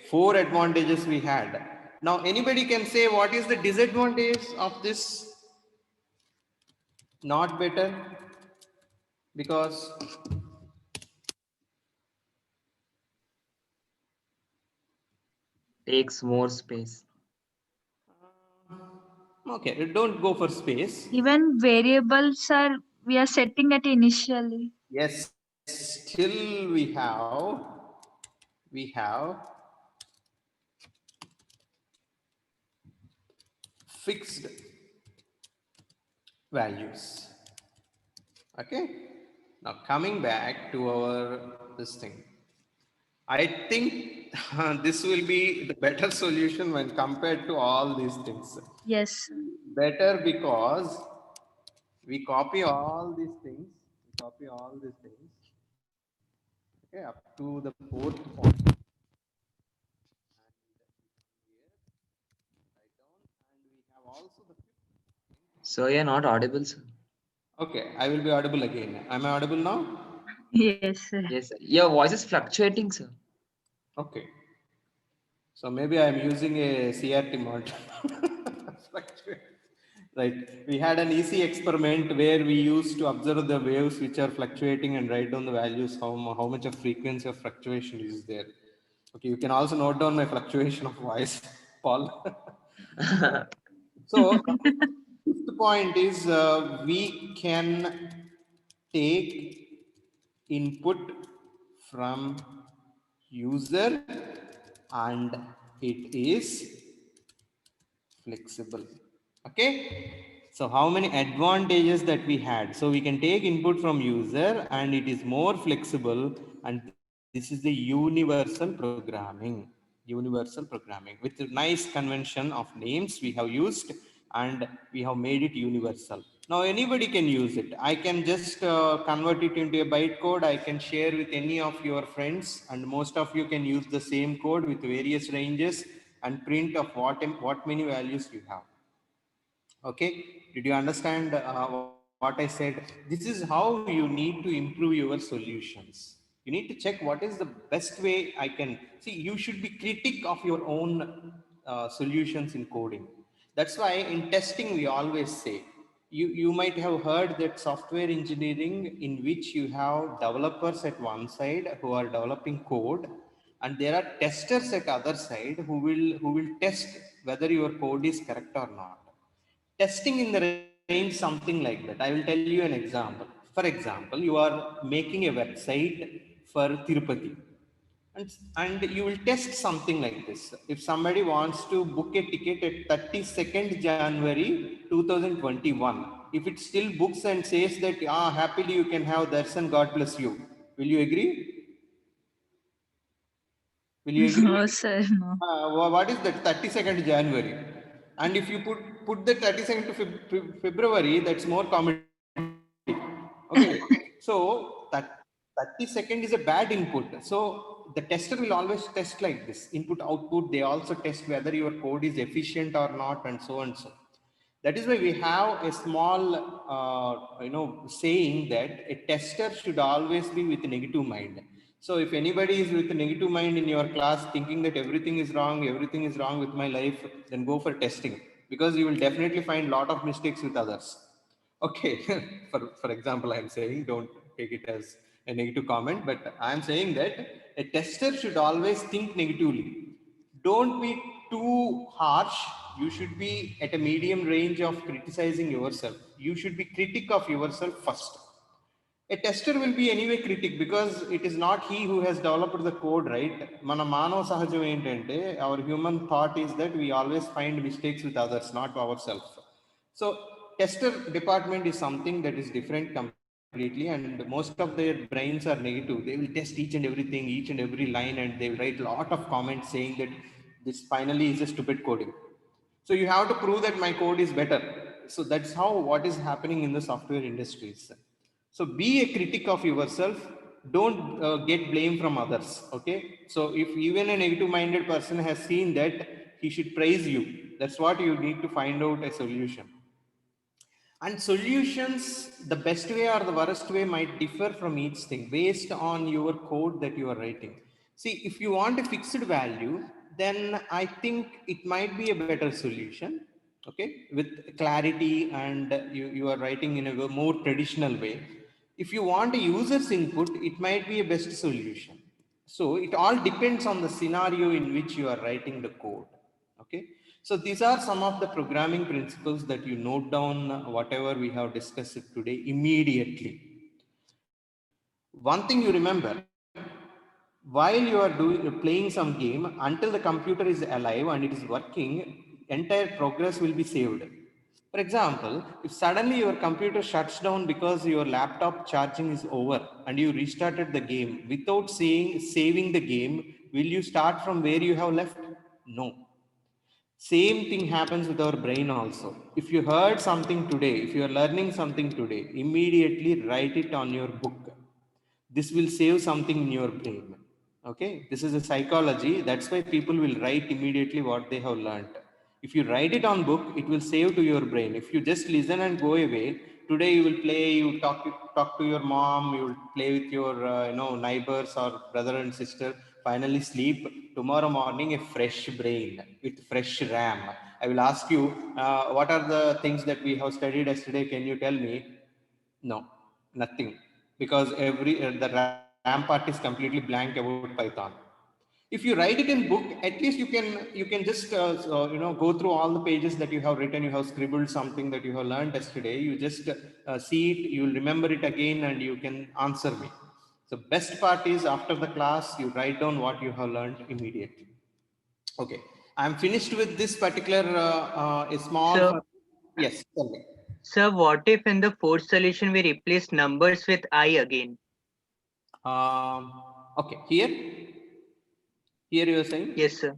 4 advantages we had. Now, anybody can say what is the disadvantage of this? Not better, because Takes more space. okay, don't go for space. Even variables are, we are setting it initially. Yes, still we have fixed values. Okay, now coming back to our this thing, I think this will be the better solution when compared to all these things. Yes. Better because we copy all these things, okay, up to the 4th point. So you're not audible, sir. Okay, I will be audible again. Am I audible now? Yes, sir. Yes, sir. Your voice is fluctuating, sir. Okay. So maybe I'm using a CRT model. Right. We had an easy experiment where we used to observe the waves which are fluctuating and write down the values, how much of frequency of fluctuation is there. Okay, you can also note down my fluctuation of voice, Paul. So the point is we can take input from user and it is flexible. Okay, so how many advantages that we had? So we can take input from user and it is more flexible, and this is the universal programming with a nice convention of names we have used, and we have made it universal. Now anybody can use it. I can just convert it into a bytecode. I can share with any of your friends, and most of you can use the same code with various ranges and print of what many values you have. Okay, did you understand what I said. This is how you need to improve your solutions. You need to check what is the best way I can see. You should be critic of your own solutions in coding. That's why in testing we always say, you might have heard that software engineering, in which you have developers at one side who are developing code, and there are testers at other side who will test whether your code is correct or not. Testing in the range something like that. I will tell you an example. For example, you are making a website for Tirupati, and you will test something like this. If somebody wants to book a ticket at 32nd January 2021, if it still books and says that happily you can have darshan, God bless you, will you agree? Will you agree? No, sir, no. What is that 32nd January? And if you put the 32nd to February, that's more comedy. Okay, so that 32nd is a bad input. So the tester will always test like this: input, output. They also test whether your code is efficient or not, and so and so. That is why we have a small, saying that a tester should always be with a negative mind. So if anybody is with a negative mind in your class, thinking that everything is wrong with my life, then go for testing, because you will definitely find a lot of mistakes with others. Okay, for example, I'm saying, don't take it as a negative comment, but I'm saying that a tester should always think negatively. Don't be too harsh. You should be at a medium range of criticizing yourself. You should be critic of yourself first. A tester will be anyway critic, because it is not he who has developed the code, right? Mana manav sahajam entante, our human thought is that we always find mistakes with others, not ourselves. So tester department is something that is different completely, and most of their brains are negative. They will test each and everything, each and every line, and they will write a lot of comments saying that this finally is a stupid coding. So you have to prove that my code is better. So that's how what is happening in the software industries. So be a critic of yourself. Don't get blame from others. Okay, so if even a negative minded person has seen that, he should praise you. That's what you need to find out a solution. And solutions, the best way or the worst way might differ from each thing based on your code that you are writing. See, if you want a fixed value, then I think it might be a better solution. Okay, with clarity, and you are writing in a more traditional way. If you want a user's input, it might be a best solution. So it all depends on the scenario in which you are writing the code. Okay, so these are some of the programming principles that you note down, whatever we have discussed today immediately. One thing you remember: while you are playing some game, until the computer is alive and it is working, entire progress will be saved. For example, if suddenly your computer shuts down because your laptop charging is over and you restarted the game without saving the game, will you start from where you have left? No. Same thing happens with our brain also. If you heard something today, if you are learning something today, immediately write it on your book. This will save something in your brain. Okay, this is a psychology. That's why people will write immediately what they have learned. If you write it on book, it will save to your brain. If you just listen and go away, today you will play, you talk to your mom, you will play with your neighbors or brother and sister, finally sleep. Tomorrow morning, a fresh brain with fresh RAM. I will ask you, what are the things that we have studied yesterday? Can you tell me? No, nothing, because the RAM part is completely blank about Python. If you write it in book, at least you can just go through all the pages that you have written. You have scribbled something that you have learned yesterday. You just see it, you will remember it again, and you can answer me. So best part is, after the class, you write down what you have learned immediately. Okay, I'm finished with this particular a small. So, Yes, tell me. sir, what if in the fourth solution we replace numbers with I again? Okay, here you are saying? Yes, sir.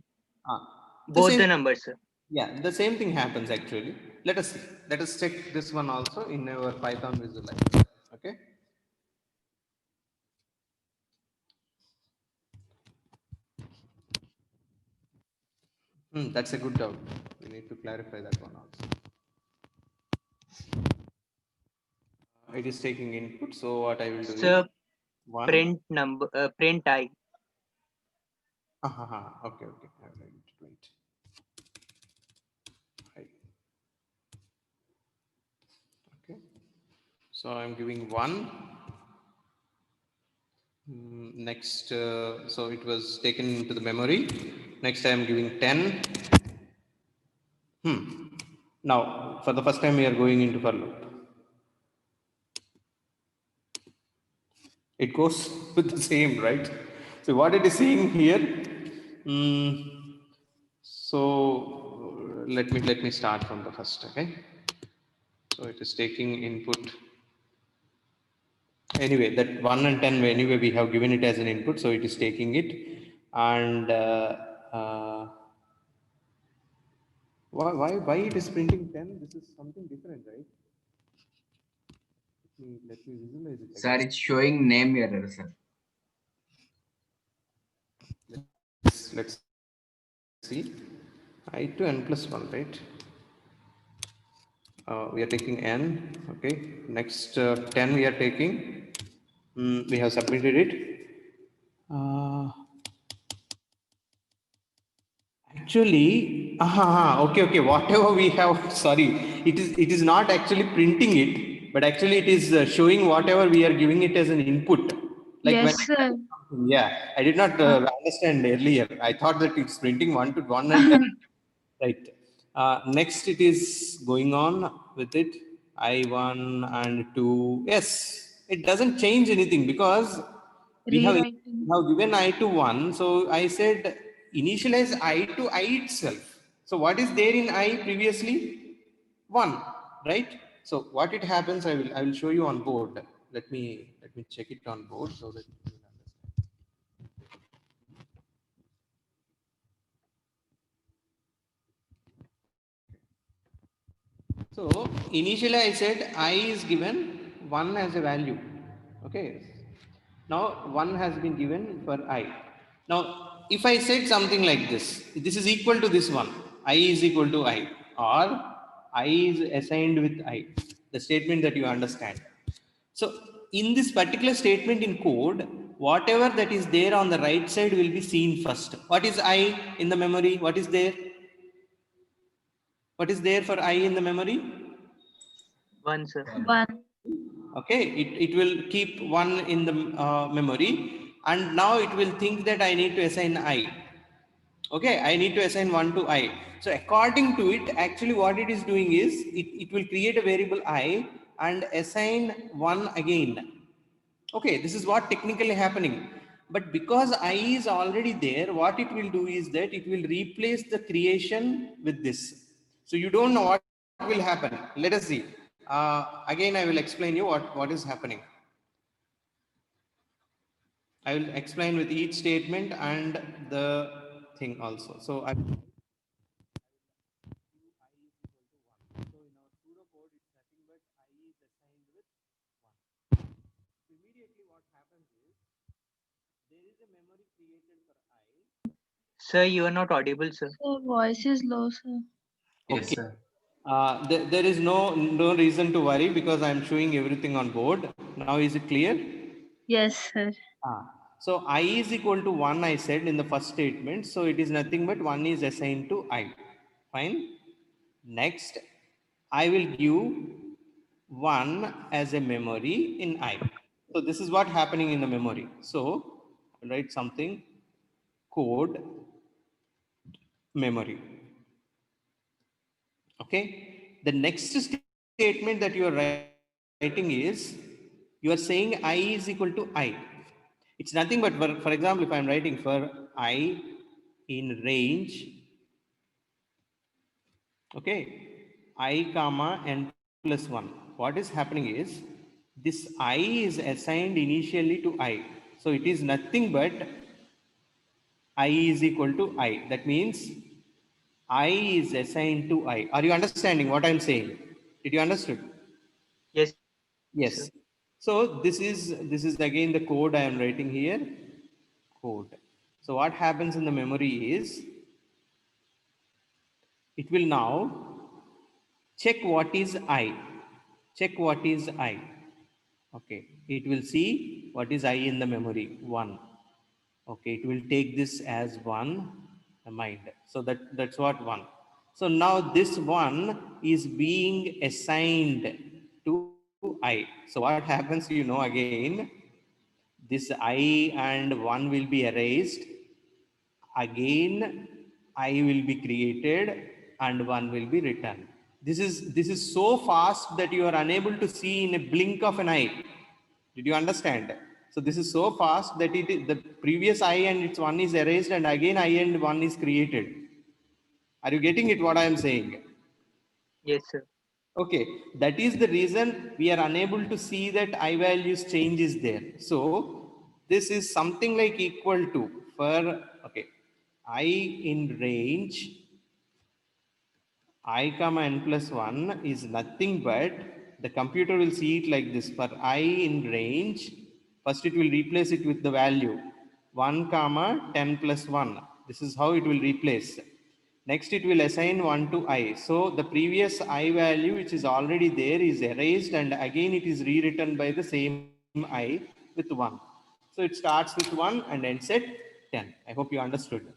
The Both same. the numbers, sir. Yeah, the same thing happens actually. Let us see. Let us check this one also in our Python visualizer. Okay. That's a good doubt. We need to clarify that one also. it is taking input. So what I will do Sir, is one. print number, print I. Okay, okay. I will write 20. Right. Okay. So I'm giving 1. Next, so it was taken into the memory. Next, I am giving 10. Now, for the first time, we are going into for loop. It goes with the same, right? So what it is saying here. So let me start from the first. Okay. So it is taking input. Anyway, that 1 and 10. Anyway, we have given it as an input, so it is taking it. And why it is printing 10? This is something different, right? Let me visualize it. Sir, it's showing name error, sir. Let's see. I to n plus 1, right? We are taking n. Okay. Next 10 we are taking. We have submitted it. Actually, okay. Whatever we have, sorry, it is not actually printing it, but actually it is showing whatever we are giving it as an input. Like Yes, sir. yeah, I did not understand earlier. I thought that it's printing 1 to 1 and 10. Right. Next, it is going on with it. I1 and 2. Yes, it doesn't change anything because we have Rewriting. given I to 1. So I said initialize I to I itself. So what is there in I previously? 1, right? So what it happens, I will show you on board. Let me check it on board so that you will understand. So initially I said I is given 1 as a value. Okay. Now 1 has been given for I. Now if I said something like this is equal to this one, I is equal to I, or I is assigned with I, the statement that you understand. So in this particular statement in code, whatever that is there on the right side will be seen first. What is I in the memory? What is there? What is there for I in the memory? 1, sir. 1. Okay, it will keep 1 in the memory, and now it will think that I need to assign I. Okay, I need to assign 1 to I. So according to it, actually what it is doing is it will create a variable I and assign 1 again. Okay, this is what technically happening. But because I is already there, what it will do is that it will replace the creation with this. So you don't know what will happen. Let us see. Again, I will explain you what is happening. I will explain with each statement and the thing also. So I immediately what happens is there is a memory created for I. Sir, you are not audible, sir. Sir, voice is low, sir. Yes, Okay. sir. There is no reason to worry because I'm showing everything on board. Now is it clear? Yes, sir. So I is equal to 1 I said in the first statement. So it is nothing but 1 is assigned to I. Fine. Next, I will give 1 as a memory in I. So this is what happening in the memory. So I'll write something code memory. Okay. The next statement that you are writing is you are saying I is equal to I. It's nothing but for example, if I'm writing for I in range, okay, I comma n plus 1. What is happening is this I is assigned initially to I. So it is nothing but I is equal to I. That means I is assigned to I. Are you understanding what I'm saying? Did you understood? Yes, Yes. sir. So this is again the code I am writing here. Code. So what happens in the memory is it will now check what is I. Check what is I. Okay, it will see what is I in the memory, 1. Okay, it will take this as 1, the mind. So that's what 1. So now this 1 is being assigned to I. So what happens, again, this I and 1 will be erased. Again, I will be created and 1 will be written. This is so fast that you are unable to see in a blink of an eye. Did you understand? So this is so fast that the previous I and its 1 is erased and again I and 1 is created. Are you getting it what I am saying? Yes, sir. Okay, that is the reason we are unable to see that I values change is there. So this is something like equal to for, okay, I in range I comma n plus 1 is nothing but the computer will see it like this. For I in range, first it will replace it with the value 1 comma 10 plus 1. This is how it will replace. Next it will assign 1 to I. So the previous I value which is already there is erased and again it is rewritten by the same I with 1. So it starts with 1 and ends at 10. I hope you understood.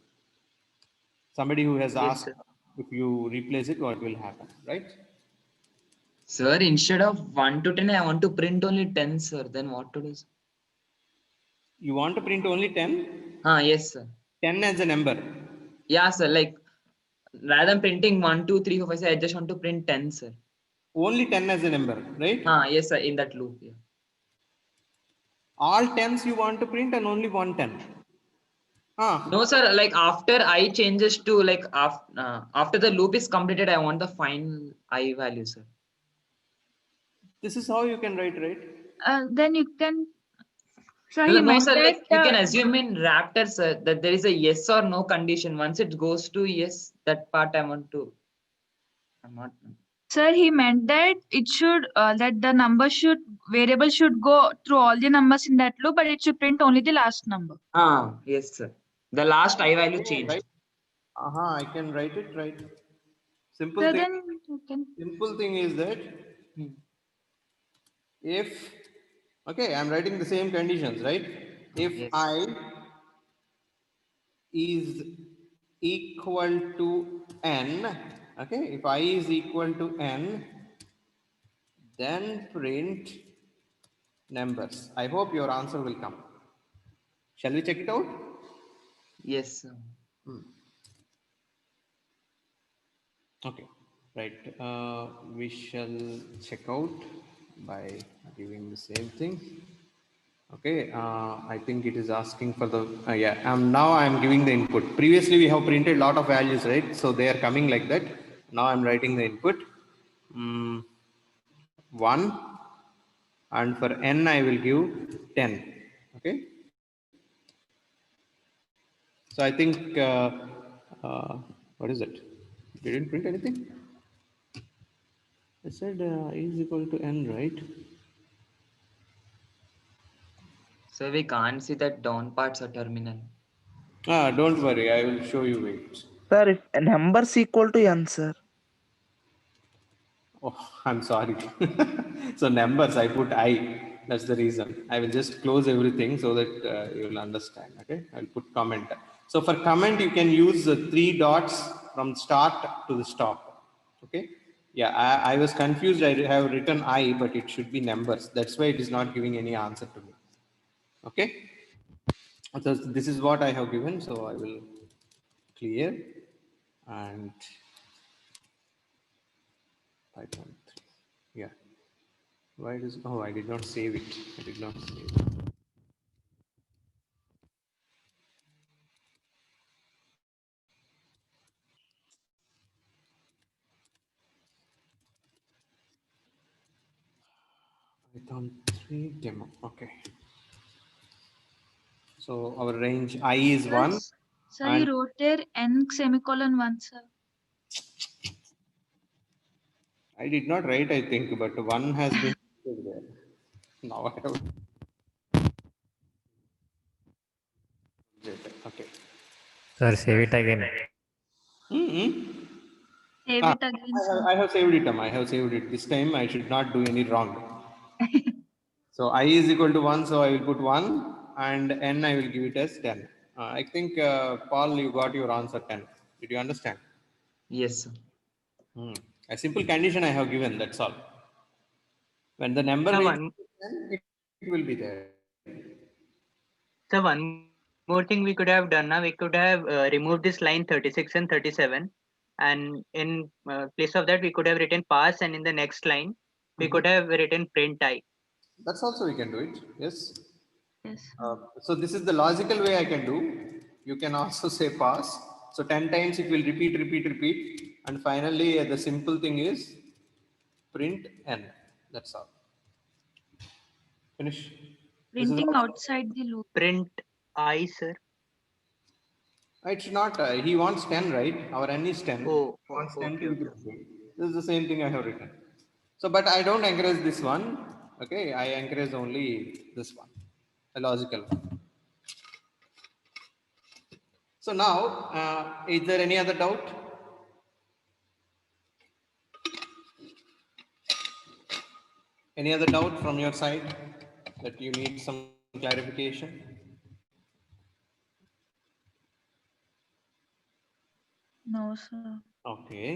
Somebody who has Yes, asked sir. if you replace it, what will happen, right? Sir, instead of 1 to 10, I want to print only 10, sir. Then what to do? Sir? You want to print only 10? Yes, sir. 10 as a number. Yeah, sir. Like, rather than printing 1, 2, 3, 4, 5, 6, I just want to print 10, sir. Only 10 as a number, right? Yes, sir. In that loop. Yeah. All 10s you want to print and only one 10. No, sir. Like after I changes to like after the loop is completed, I want the final I value, sir. This is how you can write, right? Then you can. So No, he no, meant sir. Like you that can assume in Raptor, sir, that there is a yes or no condition. Once it goes to yes, that part I want to. I'm not. sir, he meant that it should that the variable should go through all the numbers in that loop, but it should print only the last number. Yes, sir. The last I value Okay, changed. right. I can write it right. Simple So thing. then you can. Simple thing is that if, okay, I'm writing the same conditions, right? If Yes. I is equal to n, okay, if I is equal to n, then print numbers. I hope your answer will come. Shall we check it out? Yes, sir. Okay, right. We shall check out by giving the same thing. Okay, I think it is asking for the, now I'm giving the input. Previously we have printed a lot of values, right? So they are coming like that. Now I'm writing the input. 1, and for n I will give 10. Okay. So I think, what is it? You didn't print anything? I said is equal to n, right? So we can't see that down parts or terminal. Don't worry, I will show you. Wait. Sir, if a numbers equal to n, sir. Oh, I'm sorry. So numbers, I put I. That's the reason. I will just close everything so that you will understand. Okay, I'll put comment. So for comment, you can use 3 dots from start to the stop. Okay. Yeah, I was confused. I have written I, but it should be numbers. That's why it is not giving any answer to me. Okay. So this is what I have given. So I will clear and 5.3. Yeah. Why does, oh, I did not save it. I did not save it. Python 3 demo. Okay. So our range I is 1. Sir, you and wrote there n semicolon 1, sir. I did not write, I think, but 1 has been there. Now I have. Okay. Sir, save it again. Save it again, sir. I have saved it. I have saved it. This time I should not do any wrong. So I is equal to 1, so I will put 1 and n I will give it as 10. I think Paul, you got your answer 10. Did you understand? Yes, sir. A simple condition I have given, that's all. When the number So reaches one, 10, it will be there. so one more thing we could have done now, we could have removed this line 36 and 37. And in place of that, we could have written pass, and in the next line, we could have written print I. That's also we can do it. Yes. Yes. So this is the logical way I can do. You can also say pass. So 10 times it will repeat, repeat, repeat. And finally, the simple thing is print n. That's all. Finish. This is Printing also, outside the loop. Print I, sir. it's not, he wants 10, right? Our n is 10. Oh, He wants 10 okay, to be okay. printed. This is the same thing I have written. So, but I don't encourage this one. Okay, I encourage only this one, a logical one. So now, is there any other doubt? Any other doubt from your side that you need some clarification? No, sir. Okay.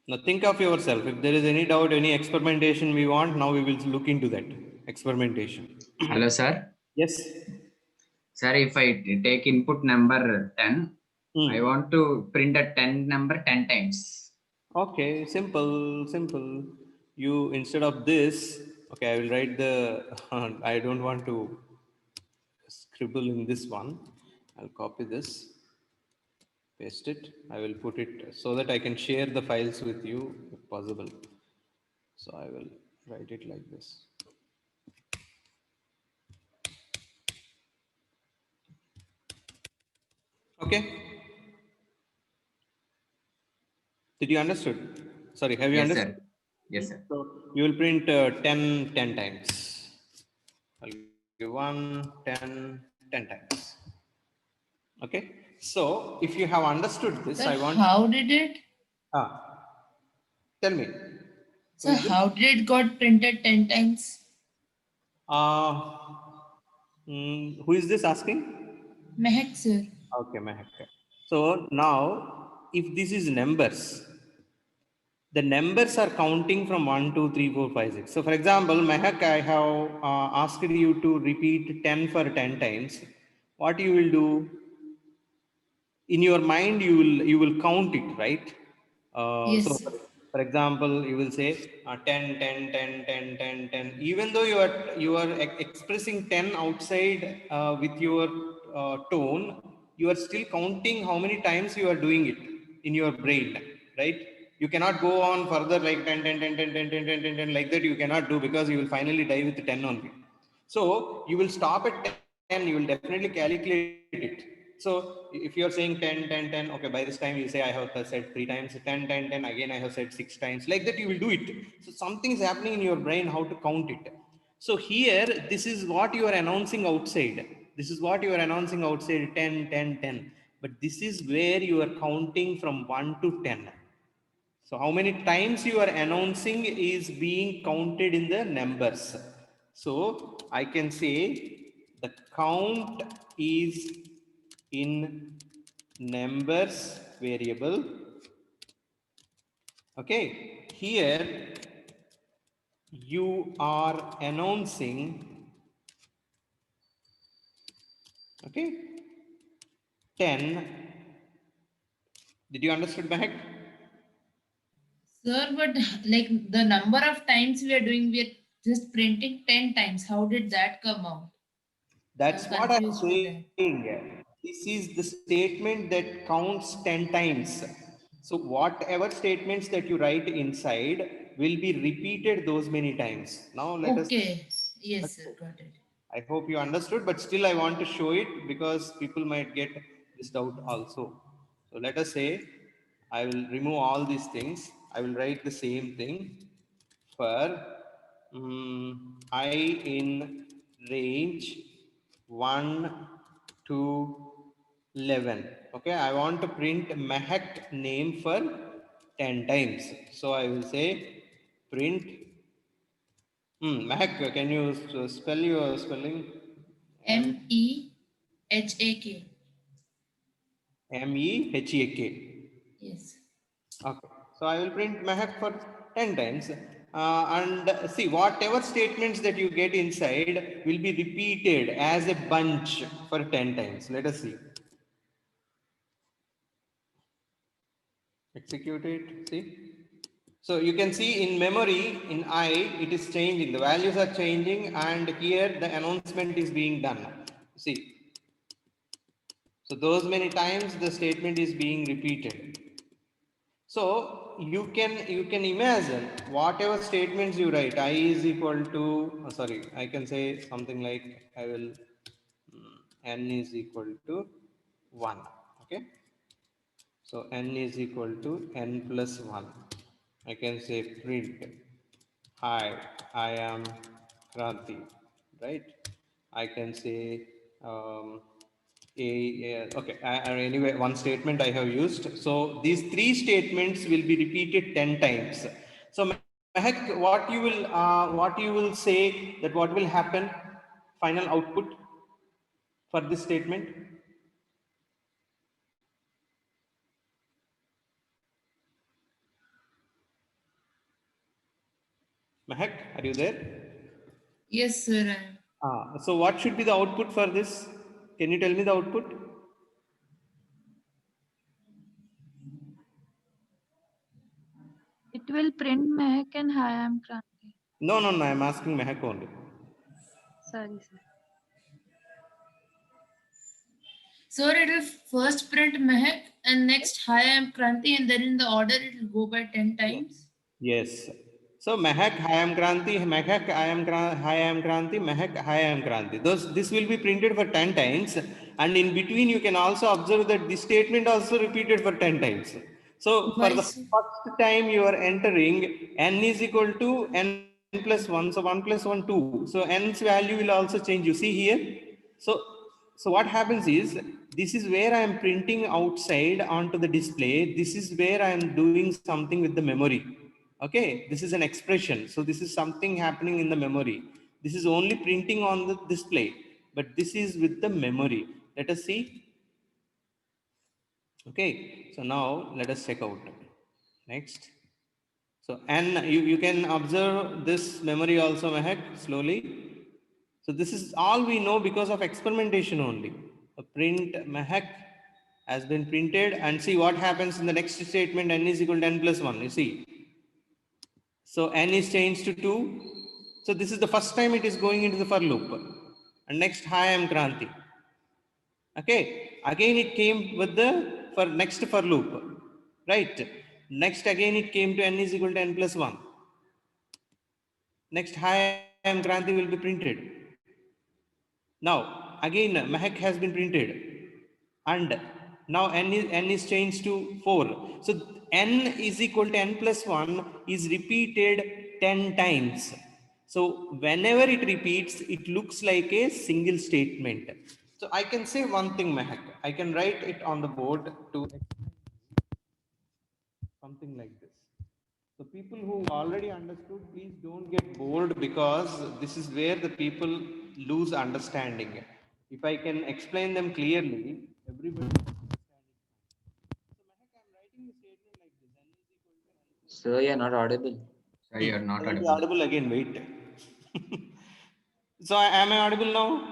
Now think of yourself. If there is any doubt, any experimentation we want, now we will look into that experimentation. Hello, sir. Yes. Sir, if I take input number 10, I Hmm. want to print a 10 number 10 times. Okay, simple, simple. You instead of this, okay, I will write the, I don't want to scribble in this one. I'll copy this, paste it. I will put it so that I can share the files with you if possible. So I will write it like this. Okay. Did you understood? Sorry, have you Yes, understood? sir. Yes, sir. So you will print 10 times. I'll give 1, 10, 10 times. Okay. So if you have understood this, Sir, I want. how did it? Tell me. Sir, how did it got printed 10 times? Who is this asking? Mehak, sir. Okay, Mehak. So now, if this is numbers, the numbers are counting from 1, 2, 3, 4, 5, 6. So for example, Mehak, I have asked you to repeat 10 for 10 times. What you will do? In your mind, you will count it, right? Yes, So sir. for example, you will say 10, 10, 10, 10, 10, 10. Even though you are expressing 10 outside with your tone, you are still counting how many times you are doing it in your brain, right? You cannot go on further like 10, 10, 10, 10, 10, 10, 10, 10, 10 like that. You cannot do because you will finally die with 10 only. So you will stop at 10, you will definitely calculate it. So if you are saying 10, 10, 10, okay, by this time you say I have said 3 times, 10, 10, 10, again I have said 6 times, like that you will do it. So something is happening in your brain how to count it. So here, this is what you are announcing outside. This is what you are announcing outside 10, 10, 10. But this is where you are counting from 1 to 10. So how many times you are announcing is being counted in the numbers. So I can say the count is in numbers variable. Okay, here you are announcing, okay, 10. Did you understand, Mahek? Sir, but like the number of times we are doing, we are just printing 10 times. How did that come out? That's I'm what I'm confused with that. saying. This is the statement that counts 10 times. So whatever statements that you write inside will be repeated those many times. Now let us. Okay. Yes, sir. Got it. I hope you understood, but still I want to show it because people might get this doubt also. So let us say I will remove all these things. I will write the same thing for I in range 1 to 11. Okay, I want to print Mehak name for 10 times. So I will say print Mehak, can you spell your spelling? MEHAK. MEHAK. Yes. Okay. So I will print Mehak for 10 times. And see, whatever statements that you get inside will be repeated as a bunch for 10 times. Let us see. Execute it. See. So you can see in memory, in I, it is changing. The values are changing, and here the announcement is being done. See. So those many times the statement is being repeated. So you can imagine whatever statements you write, I is equal to, sorry, I can say something like I will n is equal to 1. Okay. So n is equal to n plus 1. I can say print, hi, I am Kranti, right? I can say okay, anyway, one statement I have used. So these 3 statements will be repeated 10 times. So Mehak, what you will say that what will happen, final output for this statement? Mehak, are you there? Yes, sir. I am. So what should be the output for this? Can you tell me the output? It will print Mehak and hi, I'm Kranti. No, I'm asking Mehak only. Sorry, sir. So it will first print Mehak and next hi, I am Kranti, and then in the order it will go by 10 times. Yes. So Mehak, hi, I am Kranti, Mehak, hi, I am Kranti, Mehak, hi, I am Kranti. This will be printed for 10 times, and in between you can also observe that this statement also repeated for 10 times. So for the first time you are entering n is equal to n plus 1, so 1 plus 1, 2. So n's value will also change. You see here. So what happens is, this is where I am printing outside onto the display. This is where I am doing something with the memory. Okay, this is an expression. So this is something happening in the memory. This is only printing on the display, but this is with the memory. Let us see. Okay, so now let us check out. Next. So, and you can observe this memory also, Mehak, slowly. So this is all we know because of experimentation only. A print Mehak has been printed, and see what happens in the next statement, n is equal to n plus 1. You see. So n is changed to 2. So this is the first time it is going into the for loop. And next, hi, I am Kranti. Okay. Again it came with the for next for loop. Right. Next again it came to n is equal to n plus 1. Next, hi, I am Kranti will be printed. Now, again, Mehak has been printed. And now n is changed to 4. So n is equal to n plus 1 is repeated 10 times. So whenever it repeats, it looks like a single statement. So I can say one thing, Mehak. I can write it on the board to something like this. So people who already understood, please don't get bored, because this is where the people lose understanding. If I can explain them clearly, everybody. Sir, you're not audible. Sir, you're not I will be audible. audible again. Wait. So am I audible now?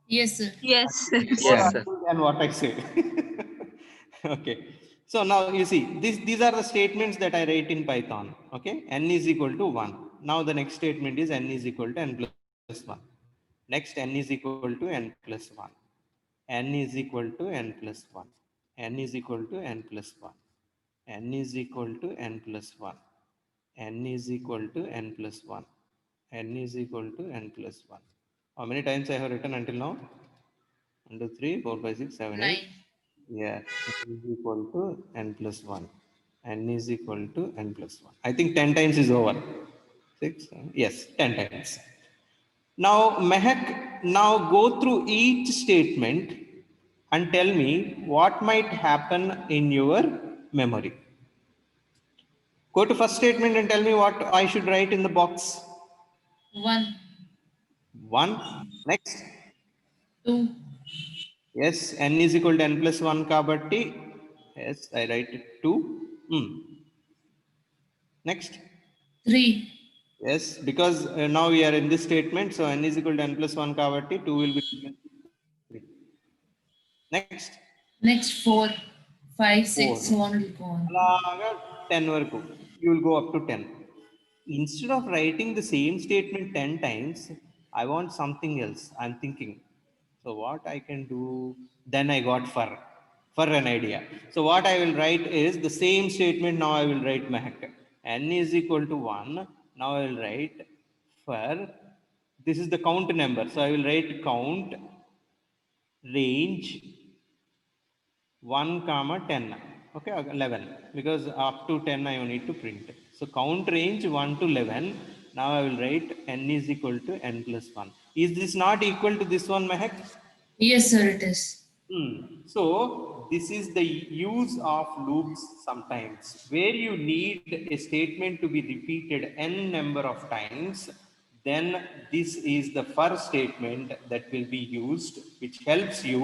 Yes, sir. Yes. Yes, sir. And what I say. Okay. So now you see, these are the statements that I write in Python. Okay. N is equal to 1. Now the next statement is n is equal to n plus 1. Next, n is equal to n plus 1. N is equal to n plus 1. N is equal to n plus 1. N is equal to n plus 1. N is equal to n plus 1. N is equal to n plus 1. How many times I have written until now? 1, 2, 3, 4, 5, 6, 7, 8. 9. Yeah, n is equal to n plus 1. N is equal to n plus 1. I think 10 times is over. 6, yes, 10 times. Now, Mehak, now go through each statement and tell me what might happen in your memory. Go to first statement and tell me what I should write in the box. 1, 1. Next. 2, Yes, n is equal to n plus 1 kabatti. Yes, I write it 2. Next. 3, Yes, because now we are in this statement, so n is equal to n plus 1 kabatti 2 will be 3. Next. next 4, 5, 6, 4. so on will go on. అలాగా 10 వరకు. You will go up to 10. Instead of writing the same statement 10 times, I want something else. I'm thinking. So what I can do, then I got for an idea. So what I will write is the same statement. Now I will write Mehak. N is equal to 1. Now I will write for, this is the count number. So I will write count range 1 comma 10. Okay, 11, because up to 10 I need to print. So count range 1 to 11. Now I will write n is equal to n plus 1. Is this not equal to this one, Mehak? Yes, sir, it is. So this is the use of loops sometimes, where you need a statement to be repeated n number of times. Then this is the for statement that will be used, which helps you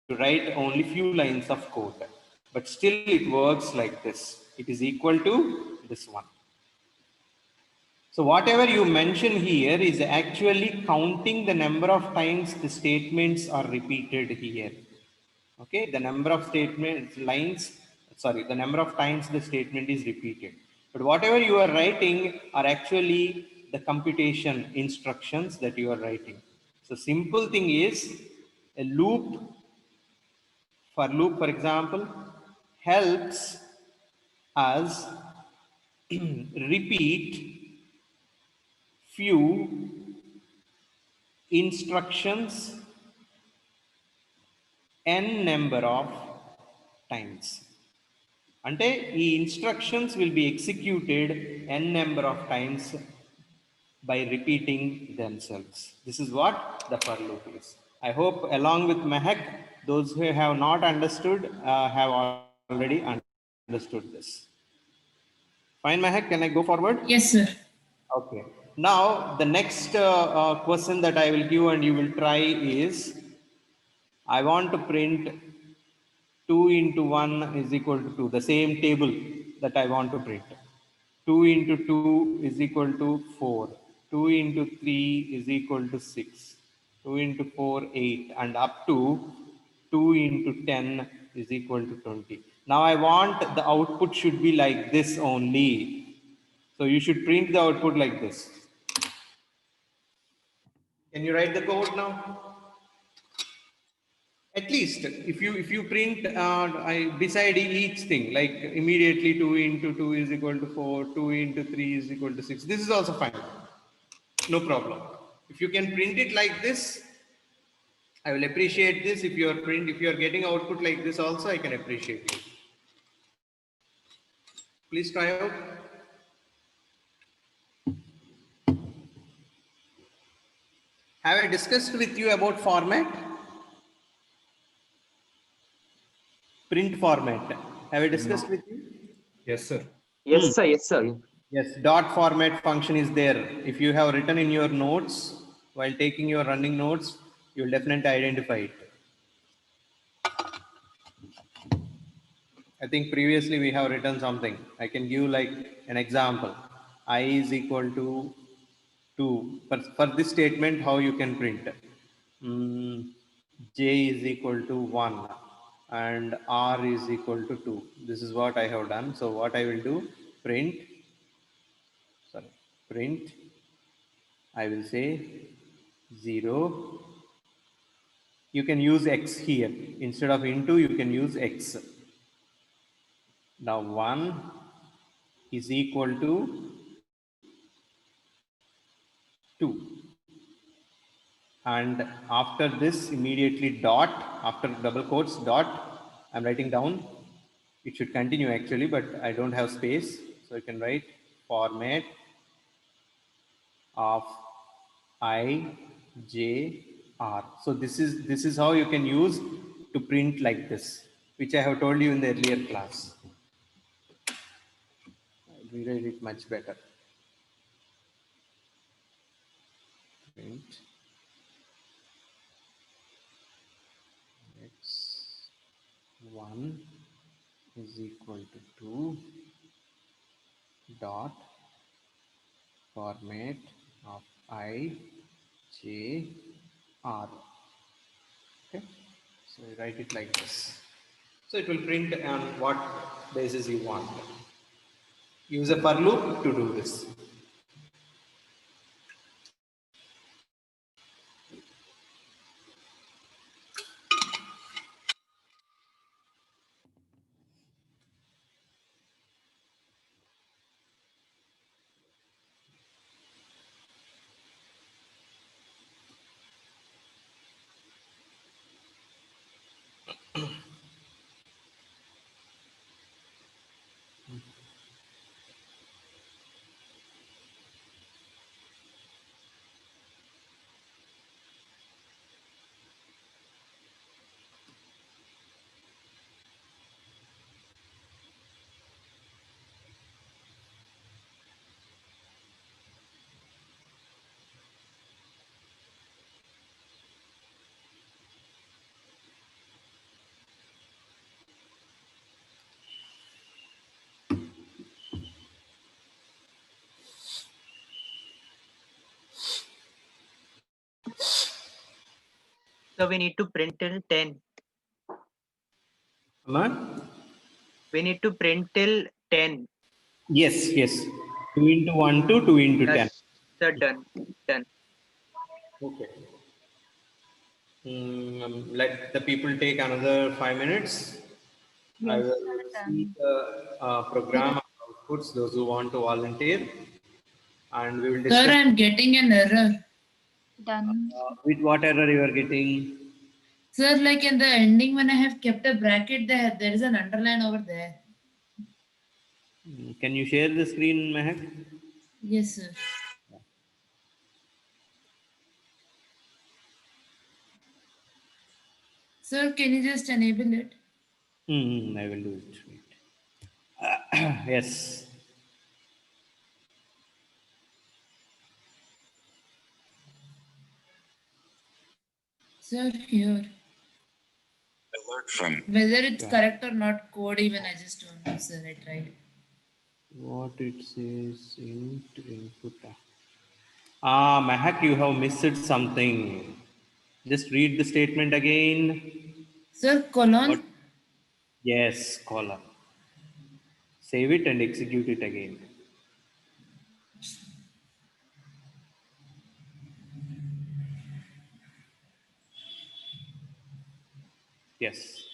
to write only few lines of code. But still it works like this. It is equal to this one. So whatever you mention here is actually counting the number of times the statements are repeated here. Okay, the number of statements lines, sorry, the number of times the statement is repeated. But whatever you are writing are actually the computation instructions that you are writing. So simple thing is a loop, for loop, for example, helps us repeat few instructions n number of times. Ante ee instructions will be executed n number of times by repeating themselves. This is what the for loop is. I hope along with Mehak, those who have not understood have already understood this. Fine, Mehak, can I go forward? Yes, sir. Okay. Now the next question that I will give and you will try is, I want to print 2 into 1 is equal to 2, the same table that I want to print. 2 into 2 is equal to 4. 2 into 3 is equal to 6. 2 into 4, 8, and up to 2 into 10 is equal to 20. Now I want the output should be like this only. So you should print the output like this. Can you write the code now? At least if you print beside each thing, like immediately 2 into 2 is equal to 4, 2 into 3 is equal to 6. This is also fine. No problem. If you can print it like this, I will appreciate this. If you are getting output like this also, I can appreciate it. Please try out. Have I discussed with you about format? Print format. Have I discussed with you? Yes, sir. Yes, sir. Yes, sir. Yes, dot format function is there. If you have written in your notes while taking your running notes, you will definitely identify it. I think previously we have written something. I can give like an example. I is equal to 2. For this statement, how you can print? J is equal to 1 and R is equal to 2. This is what I have done. So what I will do, print, I will say 0. You can use X here. Instead of into, you can use X. Now 1 is equal to 2. And after this, immediately dot, after double quotes, dot, I'm writing down. It should continue actually, but I don't have space. So I can write format of I, J, R. So this is how you can use to print like this, which I have told you in the earlier class. I'll rewrite it much better. print x1 is equal to 2 dot format of I, J, R. Okay, so you write it like this. So it will print on what basis you want. Use a for loop to do this. So we need to print till 10. Come on. We need to print till 10. Yes, yes. 2 into 1 to 2 into 10. Yes, sir, done. Done. Okay. Let the people take another 5 minutes. I Yes, will sir, see done. the program outputs, those who want to volunteer, and we will Sir, discuss I'm getting an error. Done. with what error you are getting. Sir, like in the ending, when I have kept a bracket there, there is an underline over there. Can you share the screen, Mehak? Yes, sir. Sir, can you just enable it? I will do it. Wait. Yes. Sir, here. Whether it's correct or not, code even I just don't know, sir. I tried. What it says input. Mehak, you have missed something. Just read the statement again. Sir, colon. What? Yes, column. Save it and execute it again. Yes.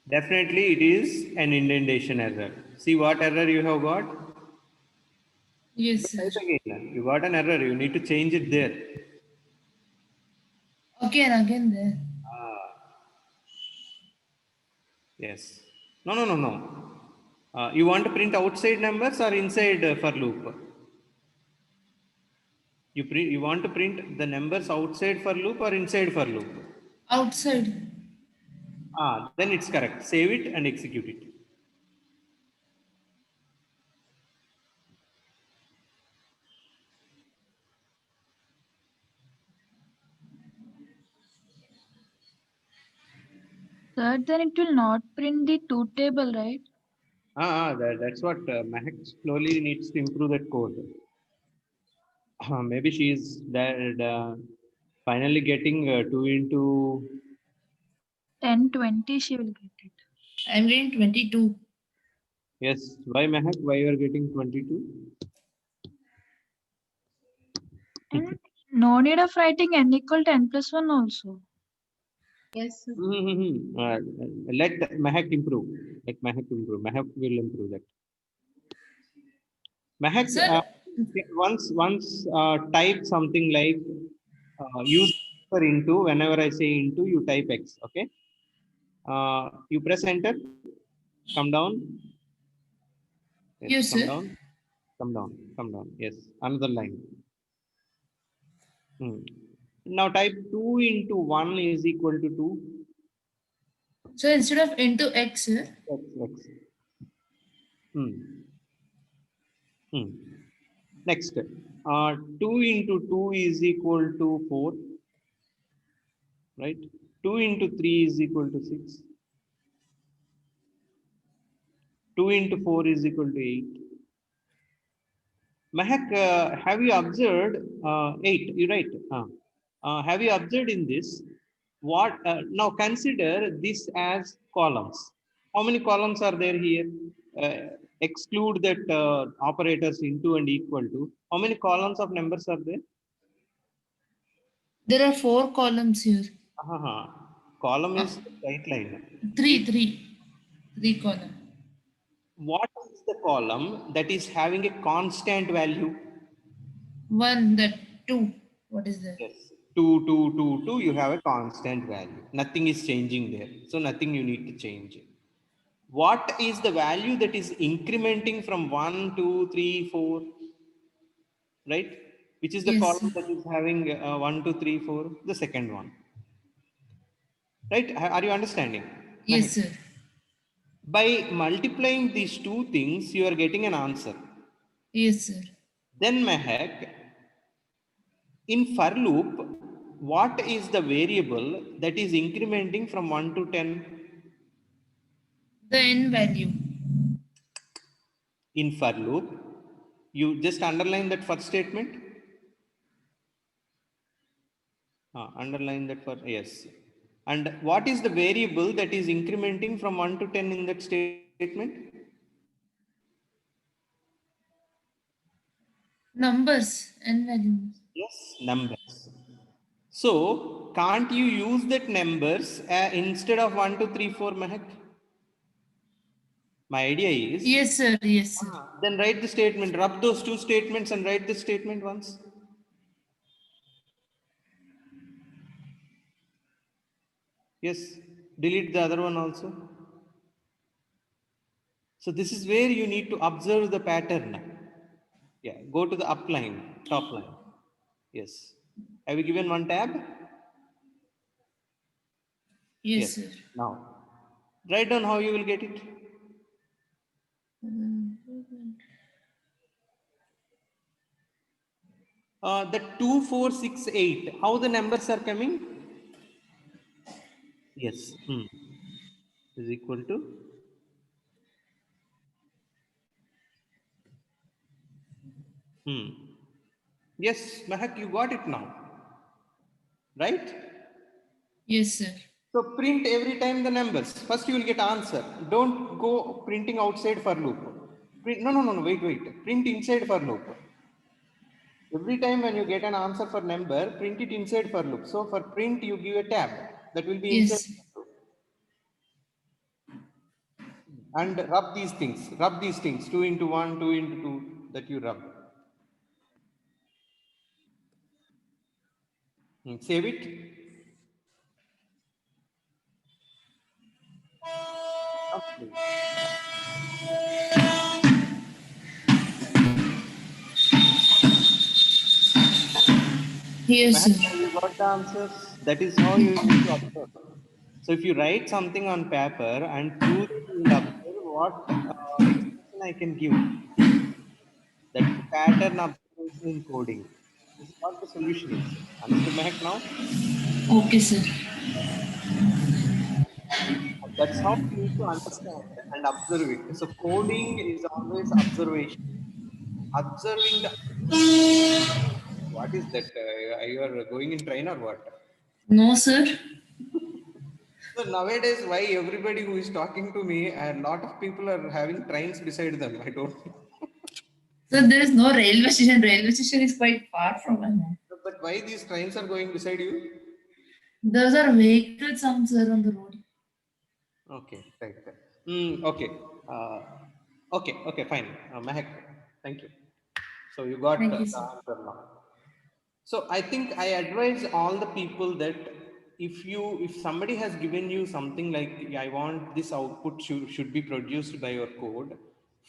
Definitely it is an indentation error. See what error you have got? Yes, sir. Type again. You got an error. You need to change it there. Okay, and again there. Yes. No. You want to print outside numbers or inside for loop? You want to print the numbers outside for loop or inside for loop? Outside. Then it's correct. Save it and execute it. Sir, then it will not print the two table, right? That's what Mehak slowly needs to improve that code. Maybe she is finally getting 2 into 1020 she will get it. I'm getting 22. yes. Why Mehak? Why you are getting 22? And no need of writing n equal to n plus 1 also. Yes, sir. Let Mehak improve. Let Mehak improve. Mehak will improve that. Mehak, Sir. once type something like use for into. Whenever I say into, you type X. Okay. You press enter. Come down. Yes, come sir. down. Come down. Yes. Another line. Now type 2 into 1 is equal to 2. So instead of into X, sir. X. Next. 2 into 2 is equal to 4, right? 2 into 3 is equal to 6. 2 into 4 is equal to 8. Mahak, have you observed 8? You're right. Have you observed in this? What now consider this as columns. How many columns are there here? Exclude that operators into and equal to. How many columns of numbers are there? There are 4 columns here. Column is right line. Three column. What is the column that is having a constant value? 1, that 2. What is that? Yes. 2, 2, 2, 2, you have a constant value. Nothing is changing there. So nothing you need to change. What is the value that is incrementing from 1, 2, 3, 4? Right? Which is the Yes, column sir. that is having 1, 2, 3, 4? The second one. Right? Are you understanding? Yes, sir. By multiplying these two things, you are getting an answer. Yes, sir. Then Mahak, in for loop, what is the variable that is incrementing from 1 to 10? The n value. In for loop, you just underline that first statement. Underline that for, yes. And what is the variable that is incrementing from 1 to 10 in that statement? Numbers, n values. Yes, numbers. So, can't you use that numbers instead of 1, 2, 3, 4, Mahak? My idea is... Yes, sir. Yes, sir. Then write the statement, rub those two statements and write the statement once. Yes, delete the other one also. So this is where you need to observe the pattern. Yeah, go to the up line, top line. Yes. Have you given one tab? Yes, sir. Now, write down how you will get it. The 2, 4, 6, 8. How the numbers are coming? Yes. Is equal to. Yes, Mahak, you got it now. Right? Yes, sir. So print every time the numbers. First you will get answer. Don't go printing outside for loop. Print, no, wait. Print inside for loop. Every time when you get an answer for number, print it inside for loop. So for print, you give a tab that will be inside. Yes. And rub these things. Rub these things. 2 into 1, 2 into 2 that you rub. Save it. Okay. Yes, sir. You got the answers. That is how you need to observe. So if you write something on paper and through that you will observe what expression I can give. That is the pattern observation in coding. This is what the solution is. Understood, Mahak, now? Okay, sir. That's how you need to understand and observe it. So coding is always observation. Observing the... What is that? You are going in train or what? No, sir. So nowadays, why everybody who is talking to me, a lot of people are having trains beside them. I don't know. So there is no railway station. Railway station is quite far from my home. But why these trains are going beside you? Those are vehicles, some sir, on the road. Okay, right. Okay. Okay, fine. Mahak, thank you. So you got Thank the you, sir. answer now. So I think I advise all the people that if somebody has given you something like, I want this output should be produced by your code,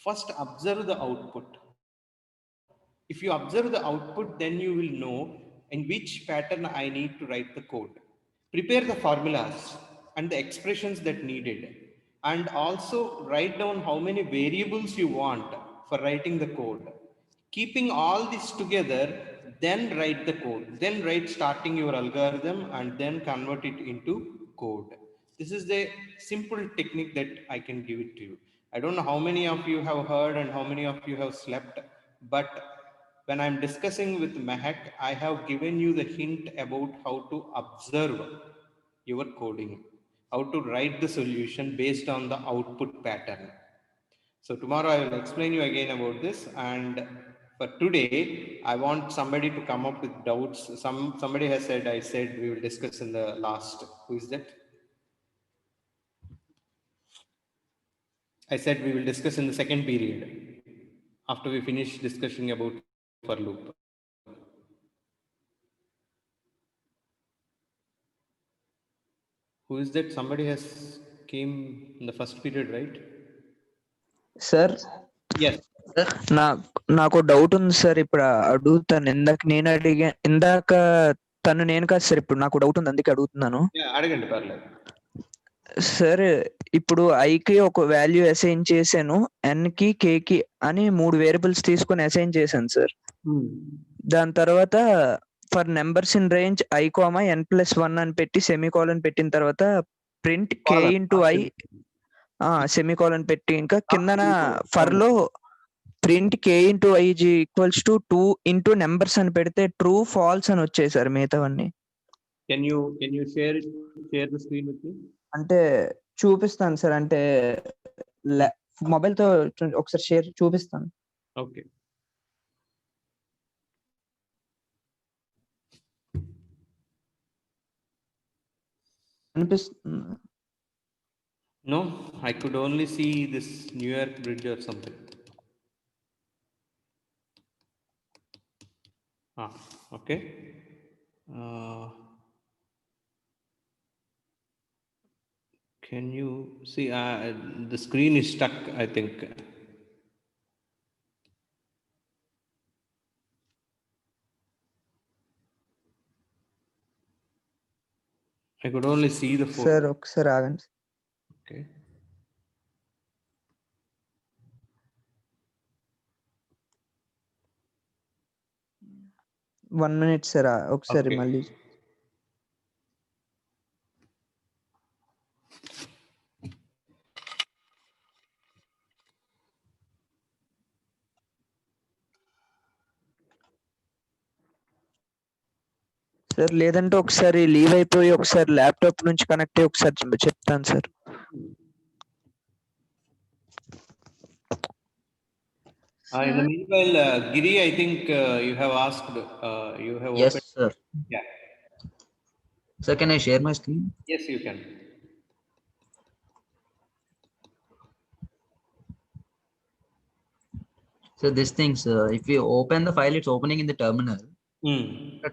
first observe the output. If you observe the output, then you will know in which pattern I need to write the code. Prepare the formulas and the expressions that needed, and also write down how many variables you want for writing the code. Keeping all this together, then write the code, then write starting your algorithm and then convert it into code. This is the simple technique that I can give it to you. I don't know how many of you have heard and how many of you have slept, but when I'm discussing with Mehak, I have given you the hint about how to observe your coding, how to write the solution based on the output pattern. So tomorrow I will explain you again about this. And for today, I want somebody to come up with doubts. Somebody has said, I said we will discuss in the last. Who is that? I said we will discuss in the second period after we finish discussing about for loop. Who is that? Somebody has came in the first period, right? Sir Yes. నాకు doubt ఉంది sir. ఇప్పుడు అడుగుతాను. ఇందాక తను నేను కాదు sir. ఇప్పుడు నాకు డౌట్ ఉంది, అందుకే అడుగుతున్నాను. అడగండి, పర్లేదు. సార్ ఇప్పుడు ఐకి ఒక వాల్యూ అసైన్ చేశాను, ఎన్ కి కే కి అని 3 వేరియబుల్స్ తీసుకొని అసైన్ చేశాను సార్. దాని తర్వాత for numbers in range I comma N plus 1 అని పెట్టి సెమీకోలన్ పెట్టిన తర్వాత print K into I semicolon పెట్టి ఇంకా కిందన ఫర్ లో print K into I equals to 2 into numbers అని పెడితే ట్రూ ఫాల్స్ అని వచ్చాయి సార్ మిగతావన్నీ. Can you share the screen with me? అంటే చూపిస్తాను సార్. అంటే మొబైల్ తో ఒకసారి షేర్ చూపిస్తాను. ఓకే. అనిపిస్తుంది. No, I could only see this New York bridge or something. Okay. Can you see the screen is stuck, I think. I could only see the photo. Sir ఒకసారి ఆగండి. Okay. One minute sir, ఒకసారి Okay. మళ్ళీ. Sir లేదంటే ఒకసారి leave అయిపోయి ఒకసారి laptop నుంచి connect అయ్యి ఒకసారి చెప్తాను sir. In the meanwhile, Giri, I think you have asked. You have. Yes, opened. sir. Yeah. Sir, can I share my screen? Yes, you can. So these things, if we open the file, it's opening in the terminal.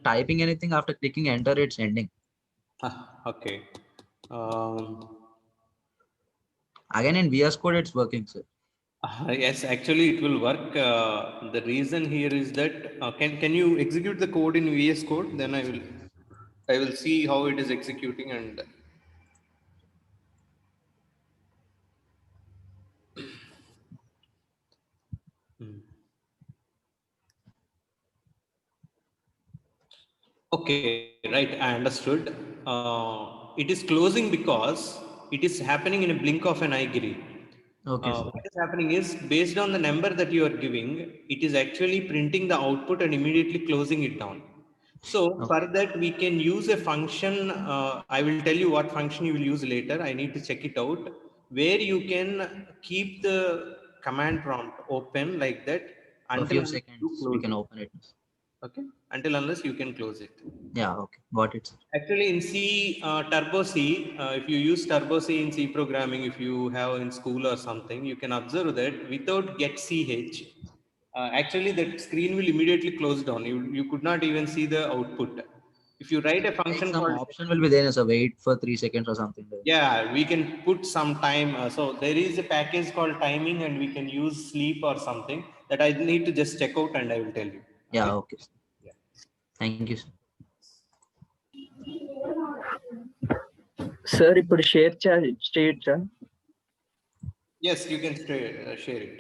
Typing anything after clicking enter, it's ending. Okay. Again in VS Code, it's working, sir. Yes, actually it will work. The reason here is that can you execute the code in VS Code? Then I will see how it is executing and. Okay, right. I understood. It is closing because it is happening in a blink of an eye, Giri. Okay. What is happening is based on the number that you are giving, it is actually printing the output and immediately closing it down. So for that we can use a function. I will tell you what function you will use later. I need to check it out, where you can keep the command prompt open like that For a few seconds we can open it. Okay, until unless you can close it. Yeah, okay, got it. Actually in C, Turbo C, if you use Turbo C in C programming, if you have in school or something, you can observe that without get ch, actually that screen will immediately close down. You could not even see the output. If you write a function Some called option will be there as a wait for 3 seconds or something. Yeah, we can put some time. So there is a package called timing and we can use sleep or something that I need to just check out and I will tell you. Yeah, okay. Yeah. Thank you, sir. Sir ఇప్పుడు share చేయొచ్చా? Yes, you can share it.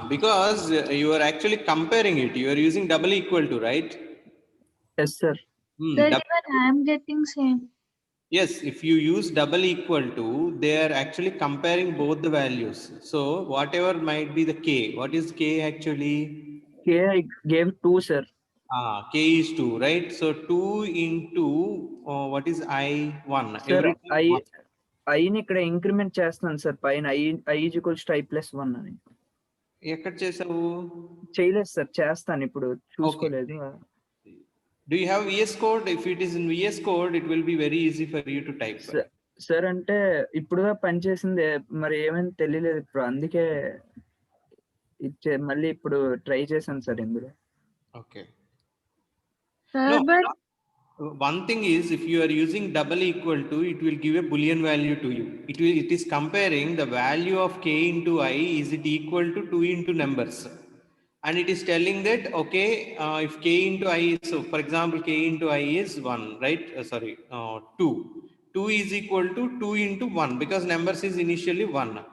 Because you are actually comparing it. You are using double equal to, right? Yes, sir. Sir, even I am getting same. Yes, if you use double equal to, they are actually comparing both the values. So whatever might be the k, what is k actually? K I gave 2, sir. K is 2, right? So 2 into what is I 1? Sir, Everything 1. ఐని ఇక్కడ increment చేస్తున్నాను sir పైన I equals to I+1 అని. ఎక్కడ చేసావు? చేయలేదు sir, చేస్తాను ఇప్పుడు, చూసుకోలేదు. Do you have VS Code? If it is in VS Code, it will be very easy for you to type. Sir అంటే ఇప్పుడుగా పనిచేసింది మరి ఏమైనా తెలియలేదు ఇప్పుడు, అందుకే మళ్ళీ ఇప్పుడు ట్రై చేశాను సార్ ఇందులో. Okay. Sir, No, but one thing is, if you are using double equal to, it will give a Boolean value to you. It is comparing the value of k into I, is it equal to 2 into numbers? And it is telling that, okay, if k into I is, so for example, k into I is 1, right? 2. 2 is equal to 2 into 1 because numbers is initially 1.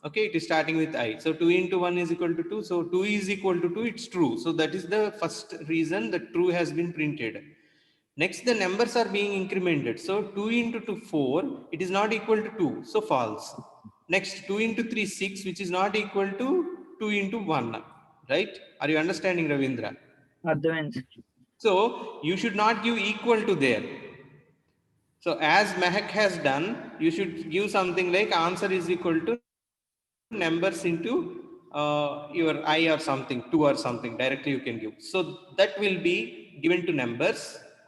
Okay, it is starting with I. So 2 into 1 is equal to 2. So 2 is equal to 2, it's true. So that is the first reason that true has been printed. Next, the numbers are being incremented. So 2 into 2, 4, it is not equal to 2. So false. Next, 2 into 3, 6, which is not equal to 2 into 1. Right? Are you understanding, Ravindra? So you should not give equal to there. So as Mehak has done, you should give something like answer is equal to numbers into your I or something, 2 or something, directly you can give. So that will be given to numbers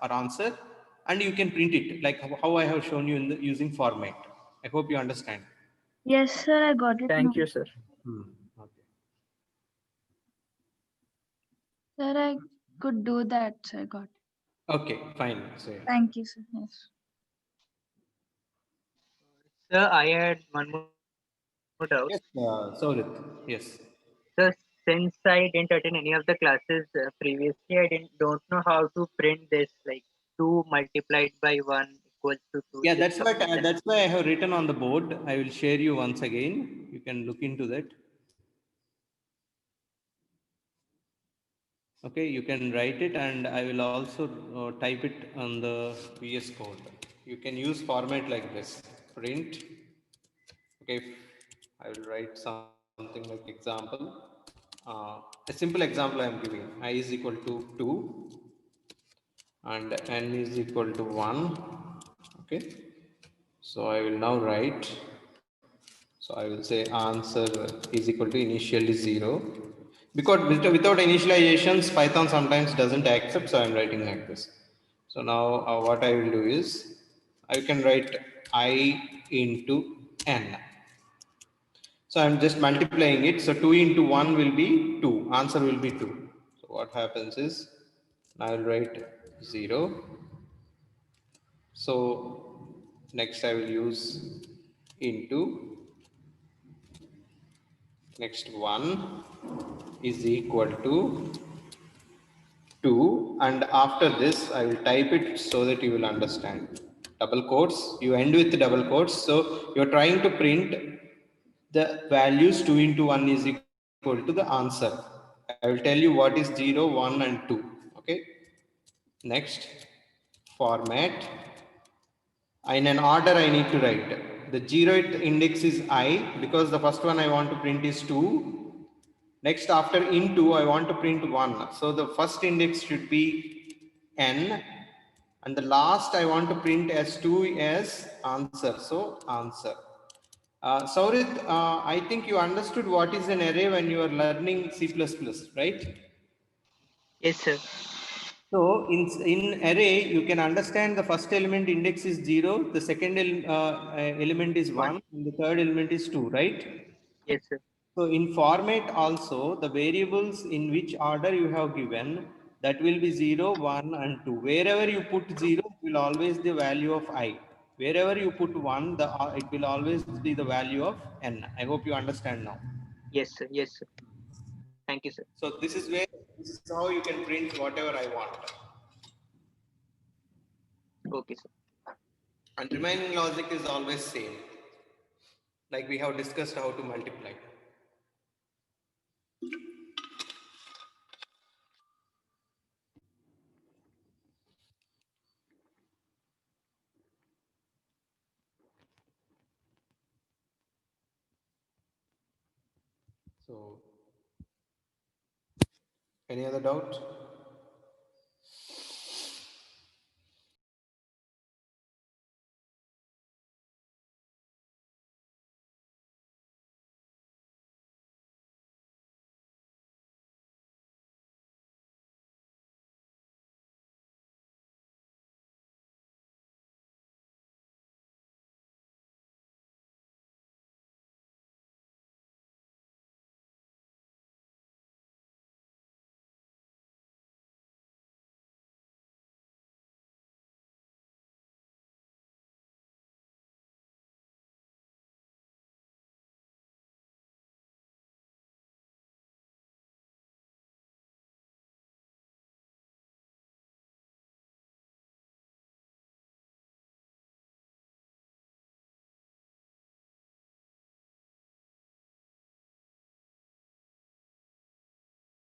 or answer, and you can print it like how I have shown you in the using format. I hope you understand. yes, sir, I got it. Thank now. you, sir. Okay. Sir, I could do that, sir. Got it. Okay, fine. So, Thank you, sir. Yes. Sir, I had one more doubt. yes, Saurit, yes. Sir, since I didn't attend any of the classes previously, I don't know how to print this, like 2 multiplied by 1 equals to 2. Yeah, that's why I have written on the board. I will share you once again. You can look into that. Okay, you can write it, and I will also type it on the VS Code. You can use format like this, print. Okay, I will write something like example. A simple example I am giving. I is equal to 2 and n is equal to 1. Okay, so I will now write. So I will say answer is equal to initially 0. Because without initializations, Python sometimes doesn't accept, so I'm writing like this. So now what I will do is, I can write I into n. So I'm just multiplying it. So 2 into 1 will be 2. Answer will be 2. So what happens is, I will write 0. So next I will use into. Next 1 is equal to 2, and after this I will type it so that you will understand. Double quotes, you end with double quotes. So you're trying to print the values 2 into 1 is equal to the answer. I will tell you what is 0, 1 and 2. Okay. Next, format. In an order I need to write. The 0th index is I, because the first one I want to print is 2. Next, after into, I want to print 1. So the first index should be n, and the last I want to print as 2 as answer. So answer. Saurit, I think you understood what is an array when you are learning C++, right? Yes, sir. So in array, you can understand the first element index is 0, the second element is 1, and the third element is 2, right? Yes, sir. So in format also, the variables in which order you have given, that will be 0, 1 and 2. Wherever you put 0, it will always the value of I. Wherever you put 1, it will always be the value of n. I hope you understand now. Yes, sir. Yes, sir. Thank you, sir. So this is how you can print whatever I want. Okay, sir. And remaining logic is always same. Like we have discussed how to multiply. So any other doubt?